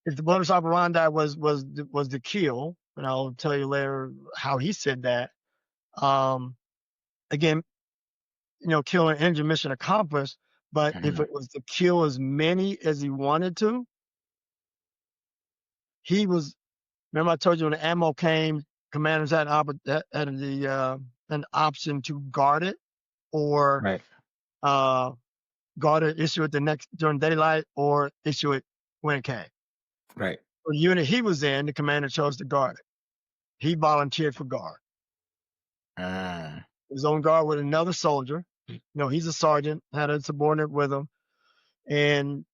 if the modus operandi was the kill, and I'll tell you later how he said that. Um, Again, kill and injure, mission accomplished. But if Mhm. it was to kill as many as he wanted to, he was. Remember, I told you when the ammo came, commanders had an option to guard it or Right. uh, guard it, issue it during daylight, or issue it when it came. Right. For the unit he was in, the commander chose to guard it. He volunteered for guard. Uh, He was on guard with another soldier. He's a sergeant, had a subordinate with him. And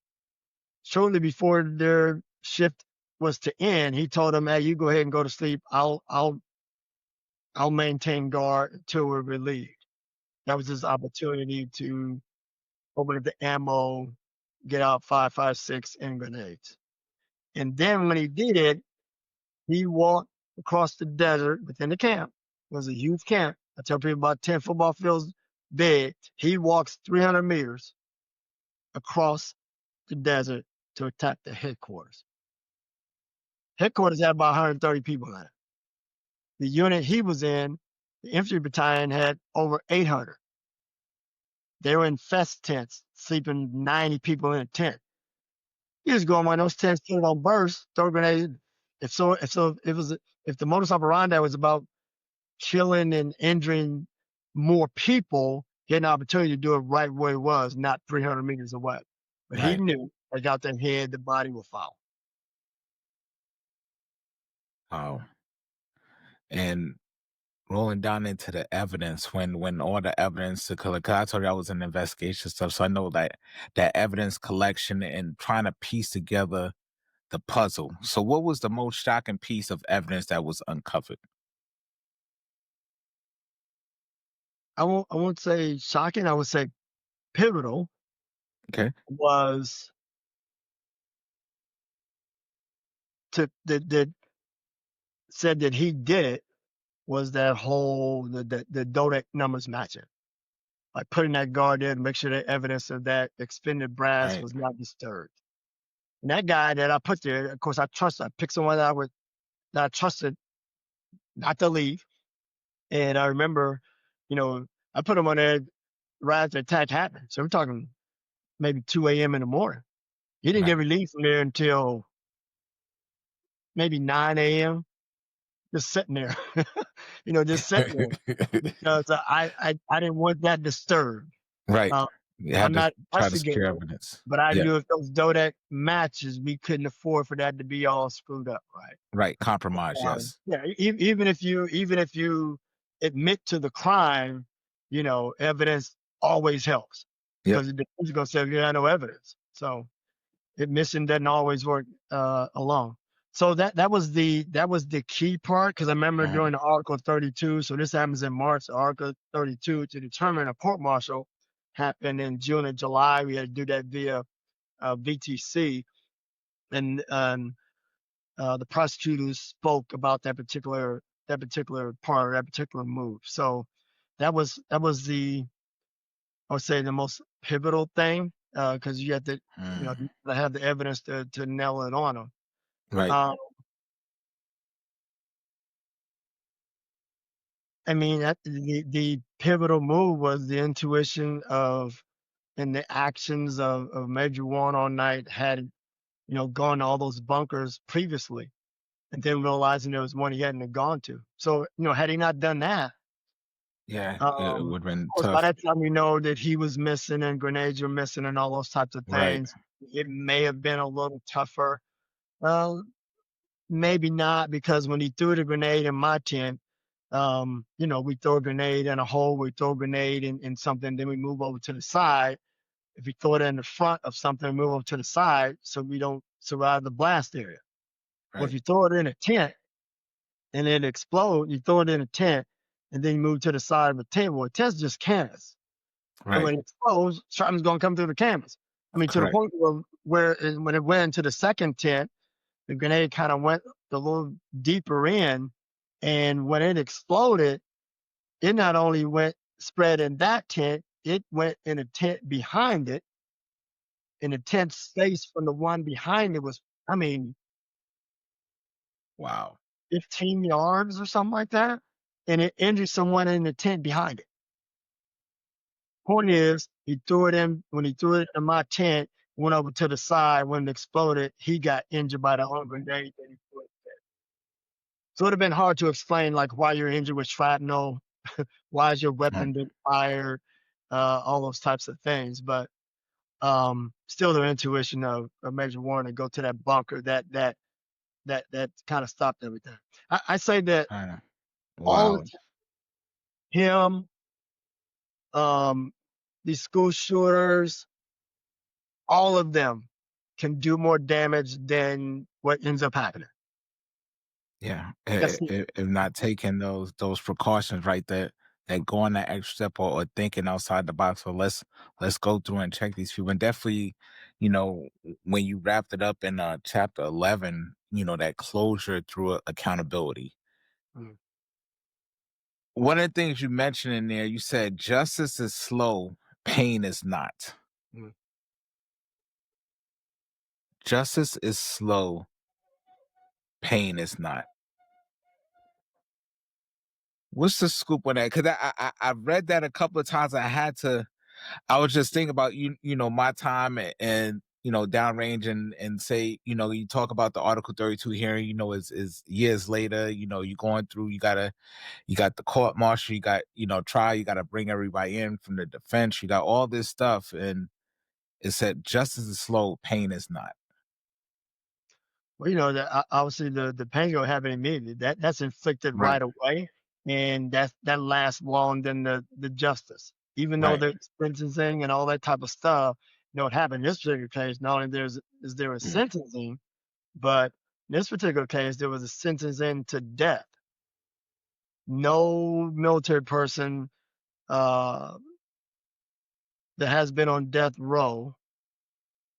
shortly before their shift was to end, he told them, "Hey, you go ahead and go to sleep. I'll maintain guard until we're relieved." That was his opportunity to open up the ammo, get out 5.56 and grenades. And then when he did it, he walked across the desert within the camp. It was a huge camp. I tell people about 10 football fields big. He walks 300 meters across the desert to attack the headquarters. Headquarters had about 130 people in it. The unit he was in, the infantry battalion, had over 800. They were in fest tents, sleeping 90 people in a tent. You just go in one of those tents, put it on burst, throw grenades. If the modus operandi was about killing and injuring more people, he had an opportunity to do it right where he was, not 300 meters away. But he right. knew they got their head, the body will follow. Oh, and rolling down into the evidence when all the evidence to collect. 'Cause I told you I was in investigation stuff, so I know that evidence collection and trying to piece together the puzzle. So, what was the most shocking piece of evidence that was uncovered? I won't say shocking. I would say pivotal Okay. was that said that he did it was that whole the Dodec numbers matching. Like putting that guard there to make sure that evidence of that expended brass Right. was not disturbed. And that guy that I put there, of course, I picked someone that I trusted not to leave. And I remember, I put him on there right after the attack happened. So we're talking maybe 2 a.m. in the morning. He didn't get Right. released from there until maybe 9 a.m. Just sitting there, just sitting there because I didn't want that disturbed. Right. Uh, You had I'm to not try to secure investigating, evidence. but I Yeah. knew if those Dodec matches, we couldn't afford for that to be all screwed up, right? Right. Compromise. Yes. Yeah, even if you admit to the crime, evidence always helps Yep. because the defense is gonna say you had no evidence. So admission doesn't always work alone. So that was the key part because I remember Mhm. during the Article 32. So this happens in March. Article 32 to determine a court martial happened in June and July. We had to do that via VTC, and the prosecutors spoke about that particular part, that particular move. So that was I would say the most pivotal thing because you have to Mm. have the evidence to nail it on them. Right. Um, I mean, the pivotal move was the intuition of and the actions of Major Warren all night had gone to all those bunkers previously, and then realizing there was one he hadn't gone to. So had he not done that, Yeah. It of would have been course, by tough. that time we know that he was missing and grenades were missing and all those types of Right. things. It may have been a little tougher. Well, maybe not, because when he threw the grenade in my tent, we throw a grenade in a hole, we throw a grenade in something, then we move over to the side. If we throw it in the front of something, we move over to the side so we don't survive the blast area. Well, if Right. you throw it in a tent and it explodes, you throw it in a tent and then you move to the side of the tent. Well, a tent's just canvas. And Right. when it explodes, something's going to come through the canvas. I mean, to the Correct. point when it went into the second tent, the grenade kind of went a little deeper in. And when it exploded, it not only went spread in that tent, it went in a tent behind it. And the tent space from the one behind it was, I mean, Wow. 15 yards or something like that. And it injured someone in the tent behind it. Point is, he threw it in, when he threw it in my tent, went over to the side. When it exploded, he got injured by the own grenade that he threw. So it would have been hard to explain, like, why you're injured with shrapnel, why is your Mm. weapon been fired, all those types of things. But still, the intuition of Major Warren to go to that bunker, that kind of stopped everything. I say that I know. all of Wow. him, um, these school shooters, all of them can do more damage than what ends up happening. Yeah. That's it. If not taking those precautions, right, that going that extra step, or thinking outside the box. So let's go through and check these people. And definitely, when you wrapped it up in chapter 11, that closure through accountability. Mm, One of the things you mentioned in there, you said justice is slow, pain is not. mm. Justice is slow, pain is not. What's the scoop on that? Because I read that a couple of times. I was just thinking about my time and downrange, and say, you talk about the Article 32 hearing, is years later. You're going through, you got the court martial, you got, trial, you got to bring everybody in from the defense, you got all this stuff, and it said justice is slow, pain is not. Well, obviously the pain you'll have immediately. That's inflicted Right. right away, and that lasts longer than the justice. Even though Right. there's sentencing and all that type of stuff, what happened in this particular case, not only is there a Mm. sentencing, but in this particular case, there was a sentencing to death. No military person uh, that has been on death row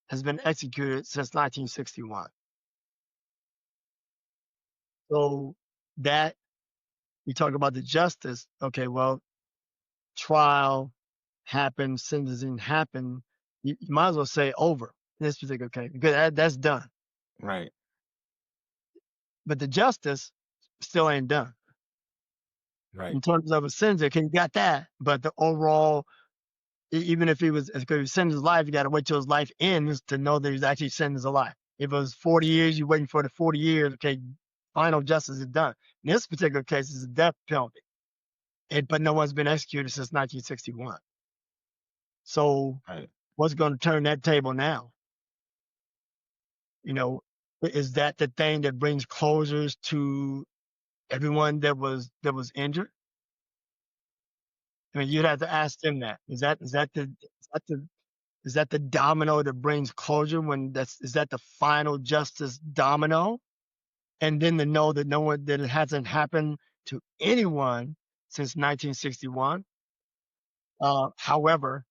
has been executed since 1961. So that you talk about the justice. Okay, well, trial happened, sentencing happened. You might as well say over in this particular case, because that's done. Right. But the justice still ain't done Right. in terms of a sentence. Okay, you got that, but the overall, even if he was sentenced to life, you got to wait till his life ends to know that he's actually sentenced to life. If it was 40 years, you're waiting for the 40 years. Okay, final justice is done. In this particular case, it's a death penalty, but no one's been executed since 1961. So Right. what's going to turn that table now? You know, is that the thing that brings closures to everyone that was injured? I mean, you'd have to ask them that. Is that the domino that brings closure, when is that the final justice domino? And then to know that that it hasn't happened to anyone since 1961. However,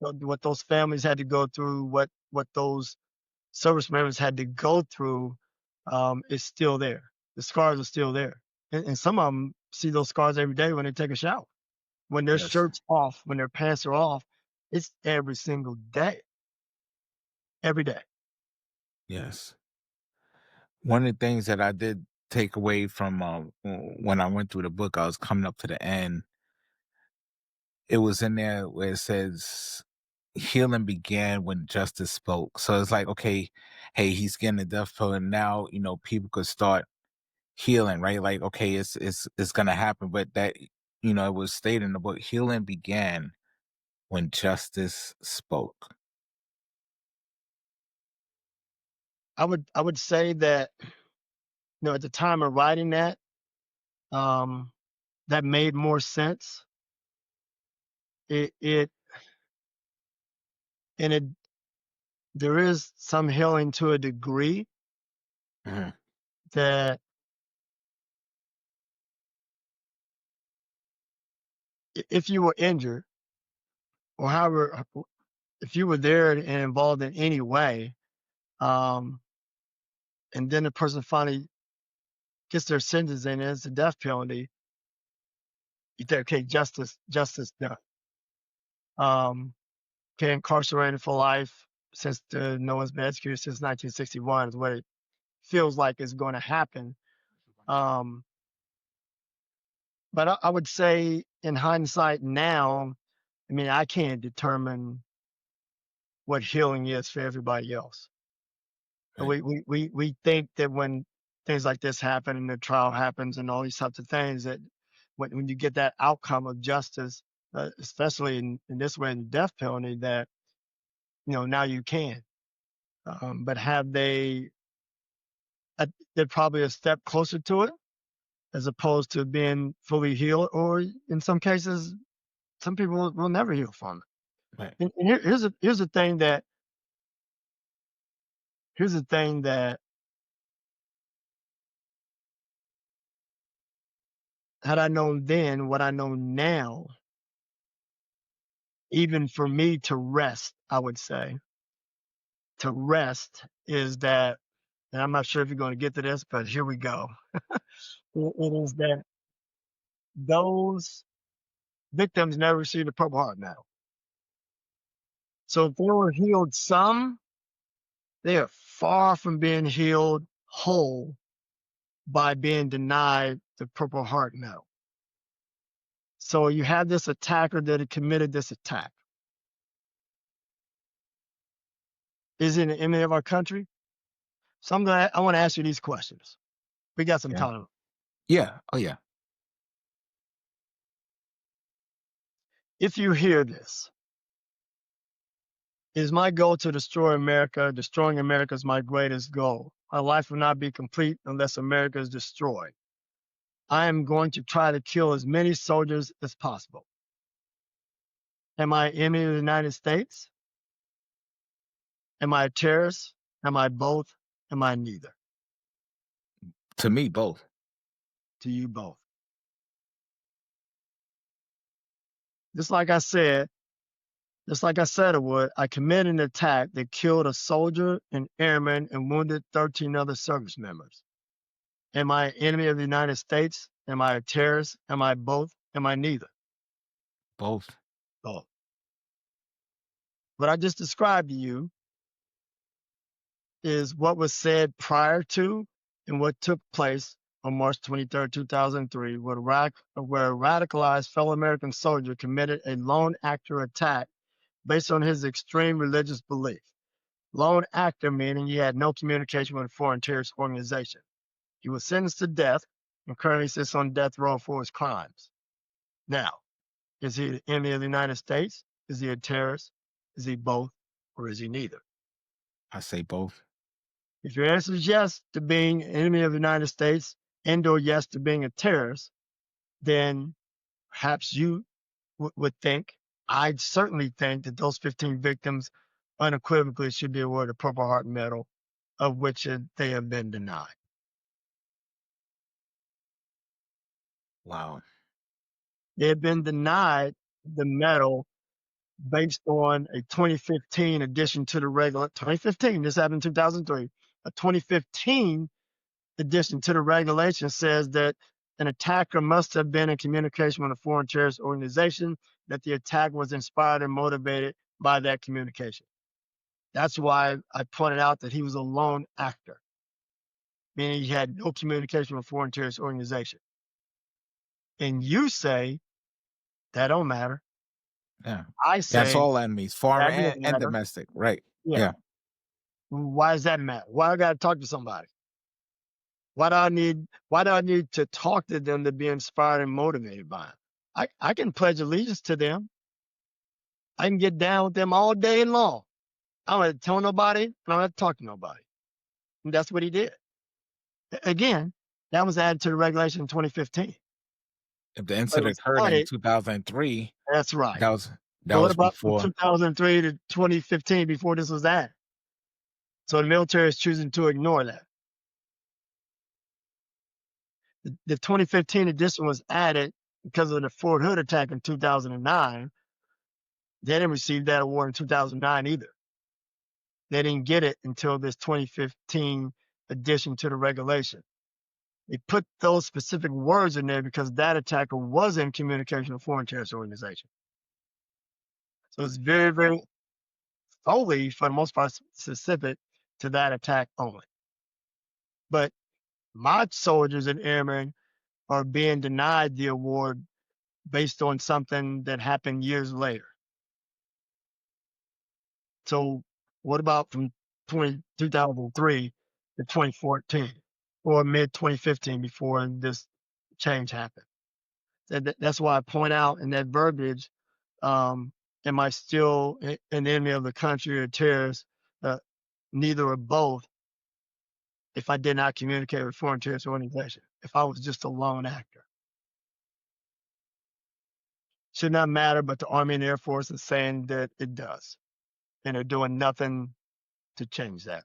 what those families had to go through, what those service members had to go through, is still there. The scars are still there. And some of them see those scars every day when they take a shower, when their Yes. shirt's off, when their pants are off. It's every single day, every day. Yes. One of the things that I did take away from when I went through the book, I was coming up to the end. It was in there where it says healing began when justice spoke. So it's like, okay, hey, he's getting the death penalty, and now people could start healing, right? Like, okay, it's gonna happen, but that it was stated in the book, healing began when justice spoke. I would say that at the time of writing that, that made more sense. It and it there is some healing to a degree Mhm. that if you were injured or however, if you were there and involved in any way, and then the person finally gets their sentence and it's a death penalty, you think, okay, justice done. Okay, incarcerated for life since no one's been executed since 1961 is what it feels like is going to happen. Um, but I would say in hindsight now, I mean, I can't determine what healing is for everybody else. Right. We think that when things like this happen and the trial happens and all these types of things, that when you get that outcome of justice, especially in this way in the death penalty, that now you can. But have they? They're probably a step closer to it, as opposed to being fully healed, or in some cases, some people will never heal from Right. it. And here's the thing that had I known then what I know now, even for me to rest, I would say to rest is that, and I'm not sure if you're going to get to this, but here we go. It is that those victims never received a Purple Heart Medal. So if they were healed some, they are far from being healed whole by being denied the Purple Heart Medal. So you have this attacker that had committed this attack. Is it an enemy of our country? So I want to ask you these questions. We got some Yeah. time. Yeah. Oh yeah. If you hear this, it is my goal to destroy America. Destroying America is my greatest goal. My life will not be complete unless America is destroyed. I am going to try to kill as many soldiers as possible. Am I an enemy of the United States? Am I a terrorist? Am I both? Am I neither? To me, both. To you both. Just like I said it would, I committed an attack that killed a soldier, an airman, and wounded 13 other service members. Am I an enemy of the United States? Am I a terrorist? Am I both? Am I neither? Both. Both. What I just described to you is what was said prior to and what took place on March 23rd, 2003, where a radicalized fellow American soldier committed a lone actor attack based on his extreme religious belief. Lone actor meaning he had no communication with a foreign terrorist organization. He was sentenced to death and currently sits on death row for his crimes. Now, is he an enemy of the United States? Is he a terrorist? Is he both? Or is he neither? I say both. If your answer is yes to being an enemy of the United States and or yes to being a terrorist, then perhaps you would think, I'd certainly think that those 15 victims unequivocally should be awarded a Purple Heart Medal, of which they have been denied. Wow. They have been denied the medal based on a 2015 addition to the regular 2015. This happened in 2003. A 2015 addition to the regulation says that an attacker must have been in communication with a foreign terrorist organization, that the attack was inspired and motivated by that communication. That's why I pointed out that he was a lone actor, meaning he had no communication with a foreign terrorist organization. And you say that don't matter. Yeah. I That's say all enemies, foreign that and, doesn't and matter. domestic. Right. Yeah. Yeah. Why does that matter? Why I got to talk to somebody? Why do I need to talk to them to be inspired and motivated by them? I can pledge allegiance to them. I can get down with them all day long. I don't have to tell nobody, and I don't have to talk to nobody. And that's what he did. Again, that was added to the regulation in 2015. If the But it incident was occurred in added. 2003, That's right. that was that But what was about from before. 2003 to 2015 before this was added? So the military is choosing to ignore that. The 2015 edition was added because of the Fort Hood attack in 2009. They didn't receive that award in 2009 either. They didn't get it until this 2015 addition to the regulation. They put those specific words in there because that attacker was in communication with foreign terrorist organization. So it's very, very solely, for the most part, specific to that attack only. But my soldiers and airmen are being denied the award based on something that happened years later. So what about from 2003 to 2014 or mid 2015 before this change happened? That's why I point out in that verbiage, am I still an enemy of the country or terrorist? Uh, Neither or both if I did not communicate with foreign terrorist organization, if I was just a lone actor. Should not matter, but the Army and Air Force is saying that it does. And they're doing nothing to change that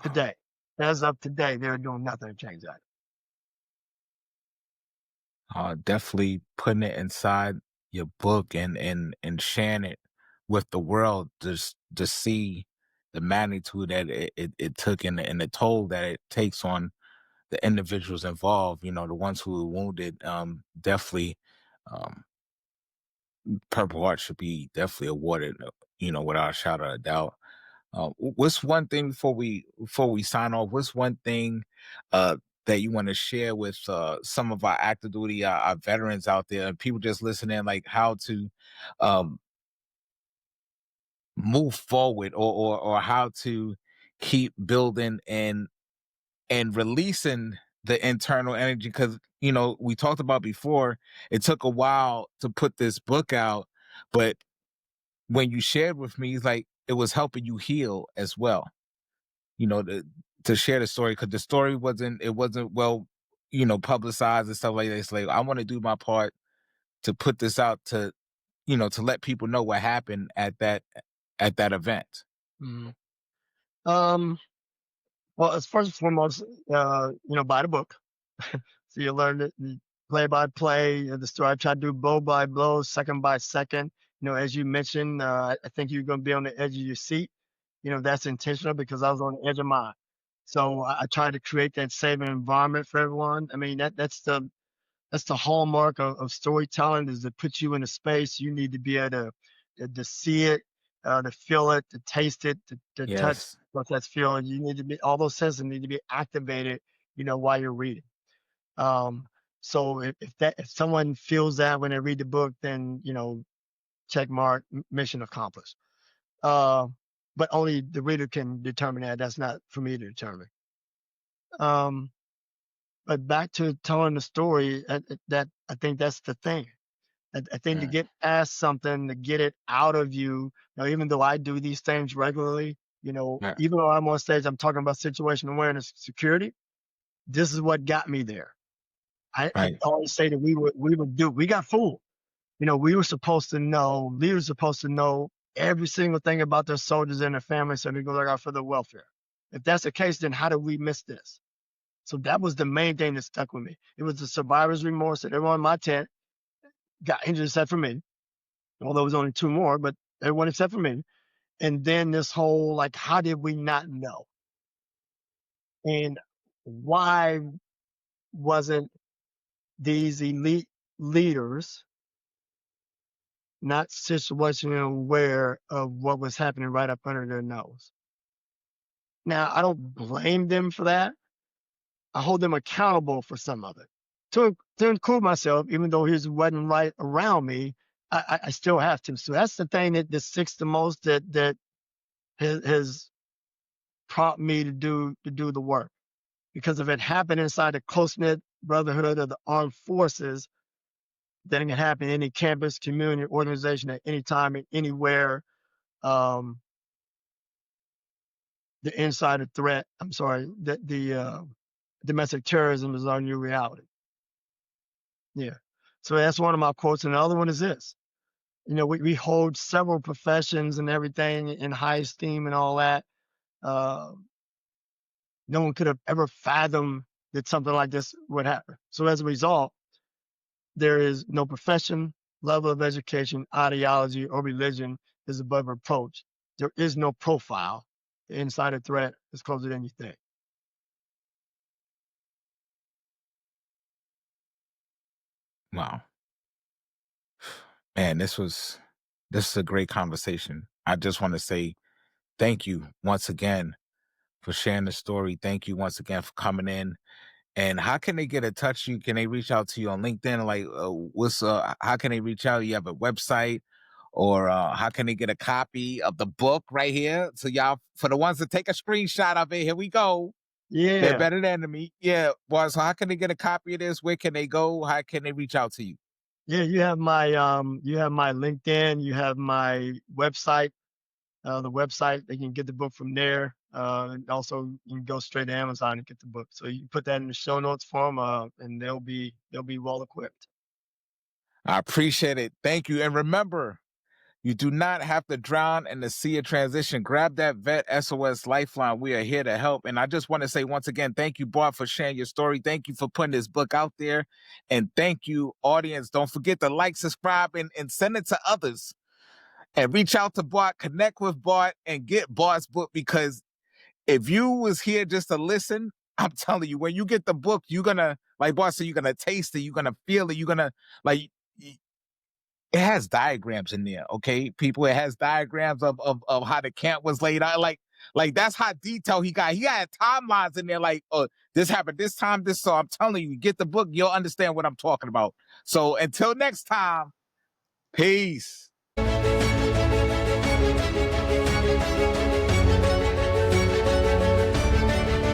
today. As of today, they're doing nothing to change that. Definitely putting it inside your book and sharing it with the world, just to see the magnitude that it took and the toll that it takes on the individuals involved, the ones who were wounded. Definitely, um, Purple Heart should be definitely awarded, without a shadow of a doubt. What's one thing before we sign off? What's one thing uh, that you want to share with some of our active duty, our veterans out there, and people just listening, like how to um, move forward, or how to keep building and releasing the internal energy? Because we talked about before, it took a while to put this book out, but when you shared with me, it's like it was helping you heal as well. To share the story, because the story wasn't well, publicized and stuff like that. It's like I want to do my part to put this out to let people know what happened at that event. Mhm. Um, well, as first and foremost, buy the book. So you learn the play by play, the story. I try to do blow by blow, second by second. As you mentioned, I think you're going to be on the edge of your seat. That's intentional because I was on the edge of mine. So I try to create that safe environment for everyone. I mean, that's the hallmark of storytelling, is to put you in a space you need to be able to see it, to feel it, to taste it, to touch Yes. what that's feeling. You need to be, all those senses need to be activated, while you're reading. Um, so if someone feels that when they read the book, then check mark, mission accomplished. Uh, but only the reader can determine that. That's not for me to determine. Um, but back to telling the story, that I think that's the thing. I think to Mm, get past something, to get it out of you, even though I do these things regularly, yeah, even though I'm on stage, I'm talking about situational awareness security. This is what got me there. I right. always say that we got fooled. We were supposed to know, leaders supposed to know every single thing about their soldiers and their families so they go look out for their welfare. If that's the case, then how did we miss this? So that was the main thing that stuck with me. It was the survivor's remorse that everyone in my tent got injured except for me, although it was only two more, but everyone except for me. And then this whole, like, how did we not know? And why wasn't these elite leaders not situationally aware of what was happening right up under their nose? Now, I don't blame them for that. I hold them accountable for some of it. To include myself, even though his wasn't right around me, I still have to. So that's the thing that sticks the most, that has prompted me to do the work. Because if it happened inside a close knit brotherhood of the armed forces, then it can happen in any campus, community, organization at any time and anywhere. Um, the insider threat. I'm sorry, that domestic terrorism is our new reality. Yeah. So that's one of my quotes. And the other one is this. We hold several professions and everything in high esteem and all that. Uh, no one could have ever fathomed that something like this would happen. So as a result, there is no profession, level of education, ideology, or religion is above reproach. There is no profile. The insider threat is closer than you think. Wow. Man, this is a great conversation. I just want to say thank you once again for sharing the story. Thank you once again for coming in. And how can they get in touch? You can they reach out to you on LinkedIn? Like, how can they reach out? You have a website, or how can they get a copy of the book right here? So y'all, for the ones that take a screenshot of it, here we go. They're Yeah. better than me. Yeah, boy. So how can they get a copy of this? Where can they go? How can they reach out to you? Yeah, you have my LinkedIn, you have my website, the website. They can get the book from there. And also you can go straight to Amazon and get the book. So you can put that in the show notes for them, and they'll be well equipped. I appreciate it. Thank you. And remember, you do not have to drown in the sea of transition. Grab that VET S.O.S lifeline. We are here to help. And I just want to say once again, thank you, Bart, for sharing your story. Thank you for putting this book out there. And thank you, audience. Don't forget to like, subscribe, and send it to others. And reach out to Bart, connect with Bart, and get Bart's book, because if you was here just to listen, I'm telling you, when you get the book, you're gonna, like Bart said, you're gonna taste it, you're gonna feel it, you're gonna like it has diagrams in there, okay? People, it has diagrams of how the camp was laid out. Like that's how detailed he got. He had timelines in there, like, oh, this happened this time, this. So I'm telling you, get the book, you'll understand what I'm talking about. So until next time, peace.